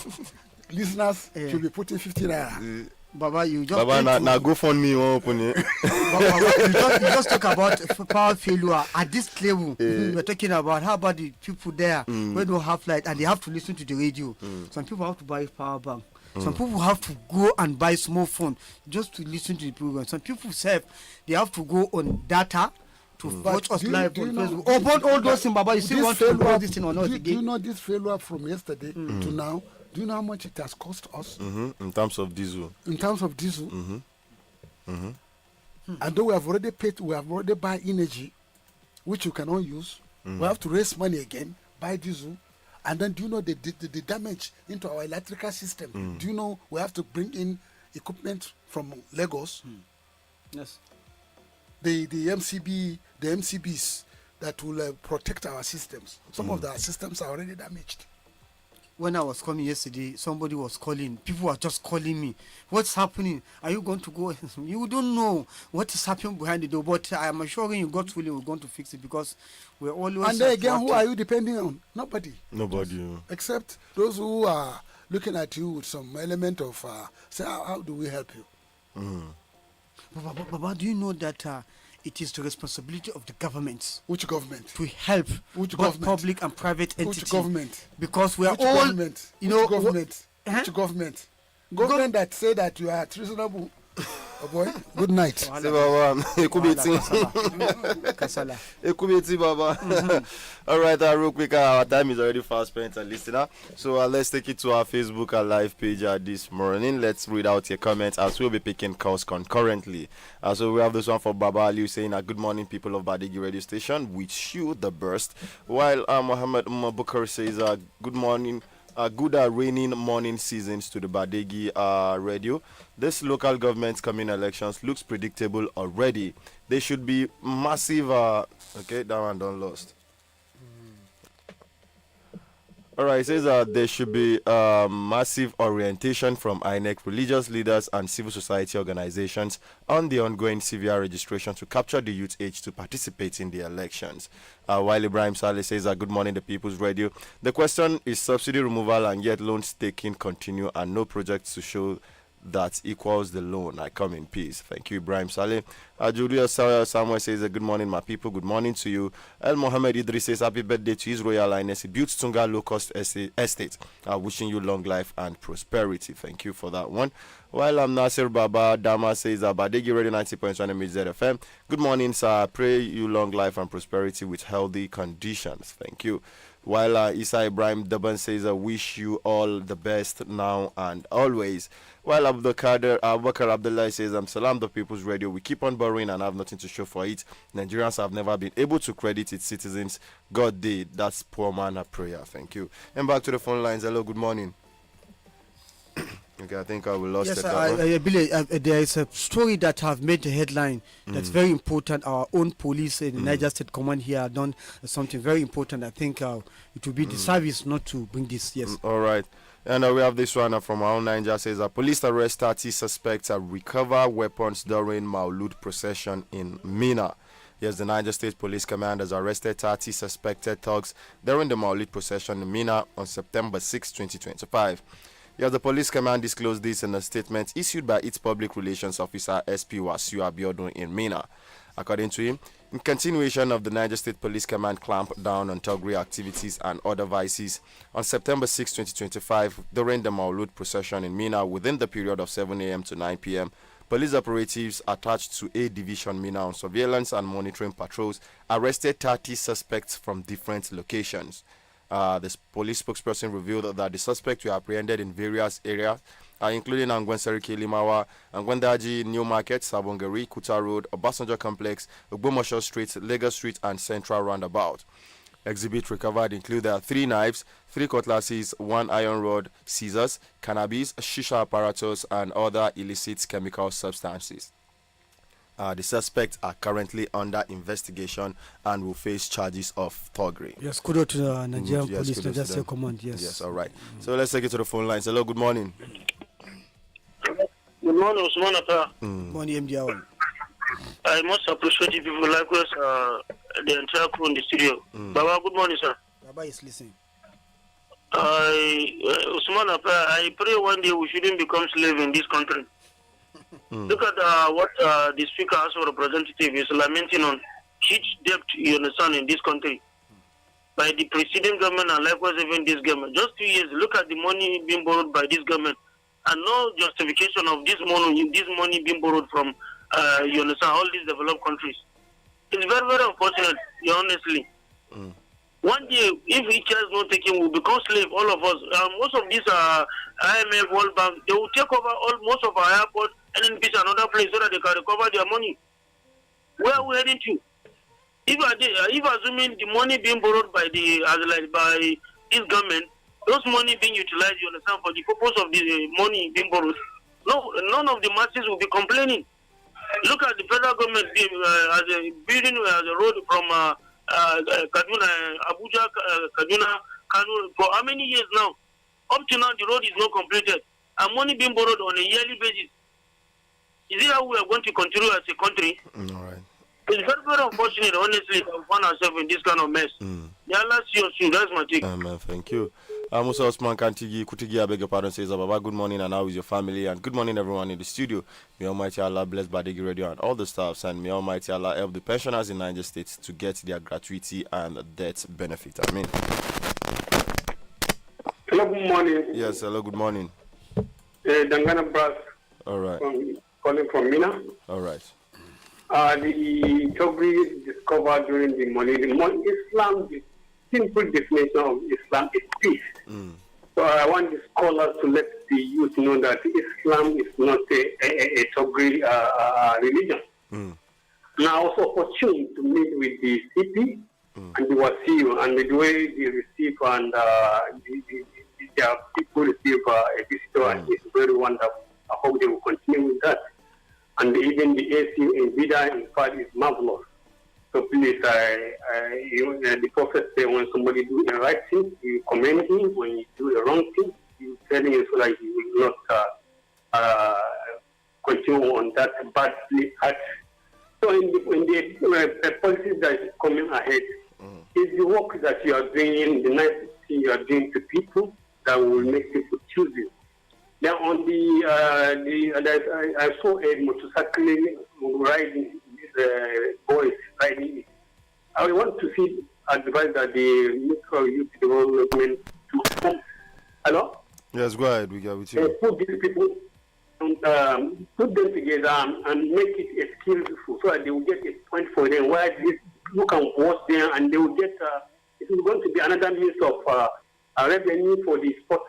Listeners Yeah. should be putting 50 naira. Baba, you just Baba, tend to- na go fund me one open it. Baba, you just talk about power failure at this level. We're talking about how about the people there who don't have light and they have to listen to the radio. Some people have to buy power bank. Some people have to go and buy small phone just to listen to the program. Some people they have to go on data to watch us do you- live do on you know- Facebook. Oh, but all those things, Baba, you still This want to failure- do this thing or not do you again? know this failure from yesterday to now? Do you know how much it has cost us In terms of diesel. in terms of diesel? And though we have already paid, we have already buy energy, which you cannot use. We have to raise money again, buy diesel, and then do you know the damage into our electrical system? Do you know we have to bring in equipment from Lagos? Yes. The MCBs that will protect our systems. Some of our systems are already damaged. When I was coming yesterday, somebody was calling. People were just calling me. What's happening? Are you going to go? You don't know what is happening behind the door. But I am assuring you, God's willing, we're going to fix it because we're always. And then again, who are you depending on? Nobody. Nobody. Except those who are looking at you with some element of, say, how do we help you? Baba, do you know that it is the responsibility of the government Which government? to help Which both government? public and private entities? Which government? Because we are Which all, government? you Which know, government? Huh? Which government? Government that say that you are treasonable. Oh boy, good night. Say Baba, ekubeti. Kasala. Ekubeti Baba. All right, real quick, our time is already fast spent, listener. So let's take it to our Facebook live page this morning. Let's read out your comments as we'll be picking calls concurrently. So we have this one for Baba Ali saying, good morning, people of Badeggi radio station. Wish you the best. While Mohammed Bukar says, good morning. Good raining morning seasons to the Badeggi radio. This local government's coming elections looks predictable already. They should be massive. Okay, that one done lost. Alright, it says there should be massive orientation from INEC, religious leaders, and civil society organizations on the ongoing CVR registration to capture the youth age to participate in the elections. While Ibrahim Saleh says, good morning, the People's Radio. The question is subsidy removal and yet loans taking continue and no projects to show that equals the loan. I come in peace. Thank you, Ibrahim Saleh. Julius Samuel says, good morning, my people. Good morning to you. El Mohammed Idris says, happy birthday to His Royal Highness. He built Tunga Low Cost Estate. Wishing you long life and prosperity. Thank you for that one. While I'm Nasir Baba Dama says, Badeggi Radio 90.1 MZFM. Good morning, sir. Pray you long life and prosperity with healthy conditions. Thank you. While Isa Ibrahim Daban says, I wish you all the best now and always. While Abubakar Abdullah says, Salam the People's Radio. We keep on borrowing and have nothing to show for it. Nigerians have never been able to credit its citizens. God did. That's poor man a prayer. Thank you. And back to the phone lines. Hello, good morning. Okay, I think I will lost it. I believe there is a story that have made the headline that's very important. Our own police in the Niger State Command here have done something very important. I think it will be the service not to bring this. Yes. All right. And we have this one from our own Niger says, police arrest 30 suspects and recover weapons during Maulud procession in Mina. Yes, the Niger State Police Command has arrested 30 suspected thugs during the Maulid procession in Mina on September 6, 2025. Yes, the police command disclosed this in a statement issued by its public relations officer SP Wasiu Abiodun in Mina. According to him, in continuation of the Niger State Police Command clamp down on thuggery activities and other vices, on September 6, 2025, during the Maulud procession in Mina within the period of 7 a.m. to 9 p.m., police operatives attached to A Division Mina on surveillance and monitoring patrols arrested 30 suspects from different locations. The police spokesperson revealed that the suspects were apprehended in various areas, including Angwensari Kilimawa, Angwendaji, New Market, Sabongari, Kuta Road, Obasanjo Complex, Ogbomosho Street, Lagos Street, and Central Roundabout. Exhibits recovered include 3 knives, 3 cutlasses, 1 iron rod, scissors, cannabis, shisha apparatus, and other illicit chemical substances. The suspects are currently under investigation and will face charges of thuggery. Yes, kudos to the Nigerian Yes, Police kudos to Niger them. Command. Yes. Yes, all right. So let's take it to the phone lines. Hello, good morning. Good morning, Usman Ata. Morning, MD Awal. I must appreciate the people like us, the entire crew in the studio. Baba, good morning, sir. Baba is listening. Usman Ata, I pray one day we shouldn't become slave in this country. Look at what the Speaker House of Representatives is lamenting on huge debt, you understand, in this country. By the preceding government and likewise even this government. Just 2 years, look at the money being borrowed by this government. And no justification of this money being borrowed from, you understand, all these developed countries. It's very, very unfortunate, honestly. One day, if each is not taken, we'll become slave, all of us. Most of these IMF, World Bank, they will take over most of our airports and then piece another place so that they can recover their money. Where are we heading to? If assuming the money being borrowed by this government, those money being utilized, you understand, for the purpose of the money being borrowed, none of the masses will be complaining. Look at the federal government building a road from Kaduna, Abuja, Kaduna, Kano, for how many years now? Up to now, the road is not completed, and money being borrowed on a yearly basis. Is it how we are going to continue as a country? All right. It's very, very unfortunate, honestly, to find ourselves in this kind of mess. Yeah, let's see you soon. That's my take. Amen. Thank you. Musa Osman Kutigi, I beg your pardon, says, Baba, good morning, and how is your family? And good morning, everyone in the studio. May Almighty Allah bless Badeggi Radio and all the staffs, and may Almighty Allah help the pensioners in Niger State to get their gratuity and debt benefit. Amen. Hello, good morning. Yes, hello, good morning. Dangana Brass. All right. Calling from Mina. All right. The Togri discovered during the money. Islam, the simple definition of Islam is peace. So I want the scholars to let the youth know that Islam is not a Togri religion. Now also opportunity to meet with the CP and the Wasiu and the way they receive and their people receive a visitor and it's very wonderful. I hope they will continue with that. And even the ACU in Vida, in fact, is marvelous. So please, the Prophet said when somebody do the right thing, you commend him. When you do the wrong thing, you tell him so that he will not continue on that bad path. So in the policies that is coming ahead, is the work that you are doing, the nice thing you are doing to people that will make people choose you. Now on I saw a motorcycle riding, boys riding it. I want to see advice that the Minister of Youth Development to come. Hello? Yes, go ahead. We go with you. Put these people and put them together and make it a skillful so that they will get a point for them where these people can watch them and they will get it is going to be another means of revenue for the sport.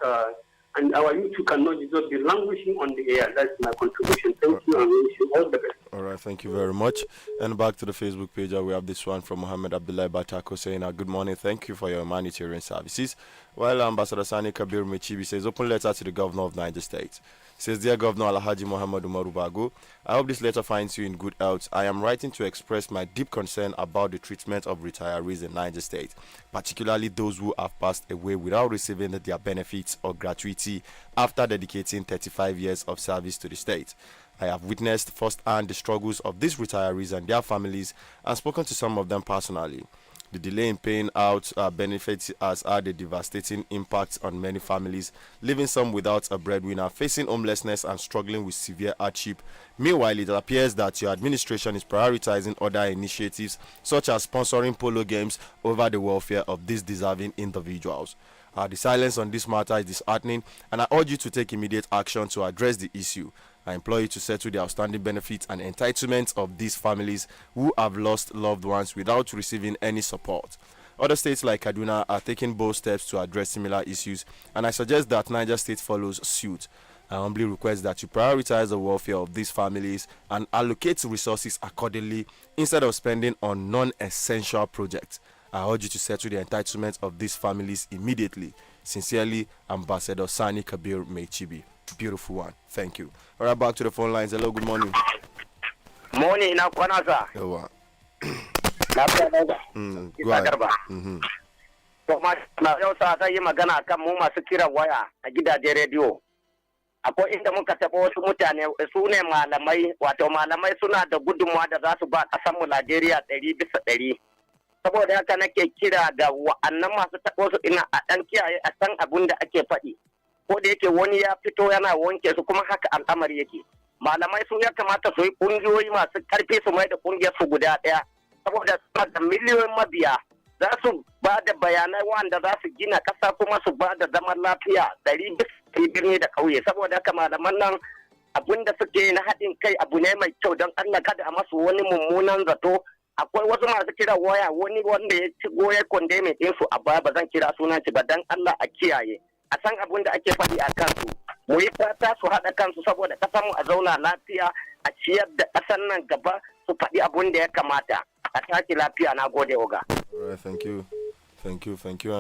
And our youth cannot just be languishing on the air. That's my contribution. Thank you and wish you all the best. All right, thank you very much. And back to the Facebook page, we have this one from Mohammed Abdullah Batako saying, good morning, thank you for your humanitarian services. While Ambassador Sani Kabir Mechibi says, open letter to the governor of Niger State. Says, dear Governor Alhaji Muhammad Umaru Bago, I hope this letter finds you in good health. I am writing to express my deep concern about the treatment of retirees in Niger State, particularly those who have passed away without receiving their benefits or gratuity after dedicating 35 years of service to the state. I have witnessed firsthand the struggles of these retirees and their families and spoken to some of them personally. The delay in paying out benefits has had a devastating impact on many families, leaving some without a breadwinner, facing homelessness and struggling with severe hardship. Meanwhile, it appears that your administration is prioritizing other initiatives such as sponsoring polo games over the welfare of these deserving individuals. The silence on this matter is disheartening, and I urge you to take immediate action to address the issue. I implore you to settle the outstanding benefits and entitlements of these families who have lost loved ones without receiving any support. Other states like Kaduna are taking bold steps to address similar issues, and I suggest that Niger State follows suit. I humbly request that you prioritize the welfare of these families and allocate resources accordingly instead of spending on non-essential projects. I urge you to settle the entitlements of these families immediately. Sincerely, Ambassador Sani Kabir Mechibi. Beautiful one. Thank you. All right, back to the phone lines. Hello, good morning. Morning, na kwana sa. Yawa. Go ahead. To na yau sa ta yi magana kan mu masu kiran waya a gidajen rediyo. Akwai inda muka taɓa wasu mutane su ne malamai, wato malamai suna da gudunmawa da za su ba ƙasar mu Najeriya 100%. Saboda haka nake kira ga wa'annan masu taɓo su ina a ɗan kiyaye a san abin da ake faɗi. Ko da yake wani ya fito yana wanke su kuma haka al'amari yake. Malamai sun ya kamata su yi ƙungiyoyi masu ƙarfi su mai da ƙungiyar su guda ɗaya. Saboda suna da miliyoyin mabiya za su ba da bayanai wanda za su gina ƙasa kuma su ba da zaman lafiya 100% birni da ƙauye. Saboda haka malaman nan abin da suke na haɗin kai abu ne mai kyau don Allah kada a masu wani mummunan zato. Akwai wasu masu kira waya wani wanda ya ci goye konde mai ɗinsu a baya ba zan kira sunan shi ba don Allah a kiyaye. A san abin da ake faɗi a kansu mu yi fata su haɗa kansu saboda ƙasar mu a zauna lafiya a ciyar da ƙasar nan gaba su faɗi abin da ya kamata a tashi lafiya. Na gode, oga. All right, thank you. And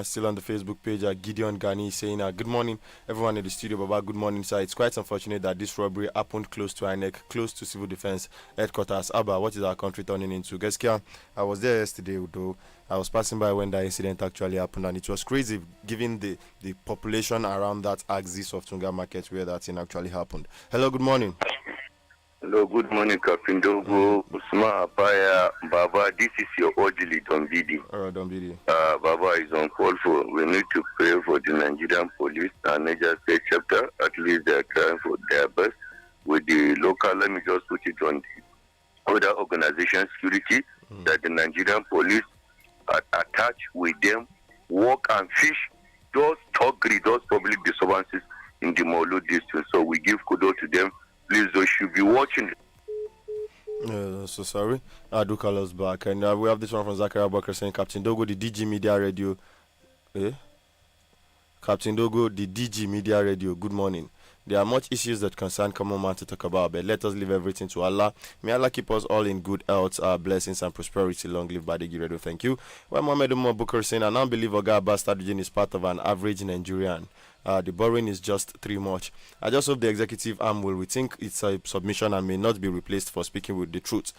still on the Facebook page, Gideon Gani saying, good morning, everyone in the studio. Baba, good morning, sir. It's quite unfortunate that this robbery happened close to INEC, close to Civil Defense Headquarters. Abba, what is our country turning into? Gaskia, I was there yesterday, though. I was passing by when the incident actually happened, and it was crazy given the population around that axis of Tunga Market where that thing actually happened. Hello, good morning. Hello, good morning, Captain Dogo, Usma Abaya, Baba. This is your orderly, Dombidi. All right, Dombidi. Baba is on call for. We need to pray for the Nigerian police and Niger State chapter. At least they are trying for their best. With the local, let me just put it on the other organization security, that the Nigerian police are attached with them, work and fish, those thuggery, those public disturbances in the Molo district. So we give kudos to them. Please, they should be watching. So sorry. I do call us back. And we have this one from Zachary Abubakar saying, Captain Dogo, the DG Media Radio. Captain Dogo, the DG Media Radio. Good morning. There are much issues that concern common man to talk about, but let us leave everything to Allah. May Allah keep us all in good health, blessings and prosperity. Long live Badeggi Radio. Thank you. Well, Mohamed Umar Bukar saying, I now believe Oga Bastard is part of an average Nigerian. The borrowing is just too much. I just hope the executive arm will rethink its submission and may not be replaced for speaking with the truth.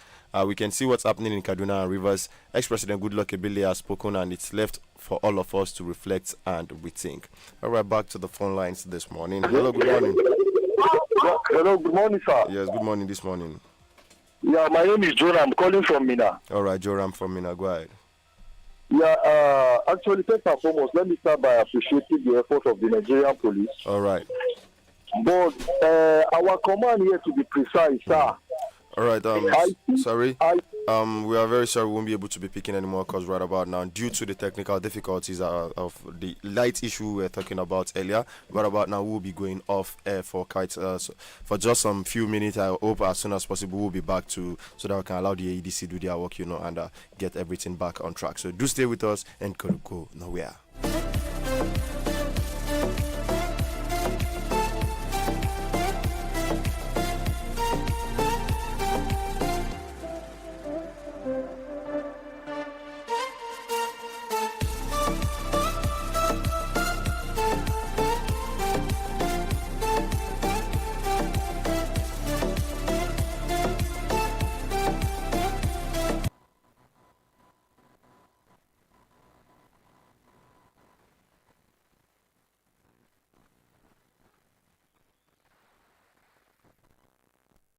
We can see what's happening in Kaduna and Rivers. Ex-President Goodluck Ebele has spoken, and it's left for all of us to reflect and rethink. All right, back to the phone lines this morning. Hello, good morning. Hello, good morning, sir. Yes, good morning this morning. Yeah, my name is Joram. I'm calling from Mina. All right, Joram from Mina. Go ahead. Yeah, actually, first and foremost, let me start by appreciating the effort of the Nigerian police. All right. But our command here, to be precise, sir. All right, sorry. We are very sorry we won't be able to be picking anymore calls right about now due to the technical difficulties of the light issue we were talking about earlier. Right about now, we'll be going off air for for just some few minutes. I hope as soon as possible we'll be back so that we can allow the AEDC do their work, and get everything back on track. So do stay with us and go nowhere.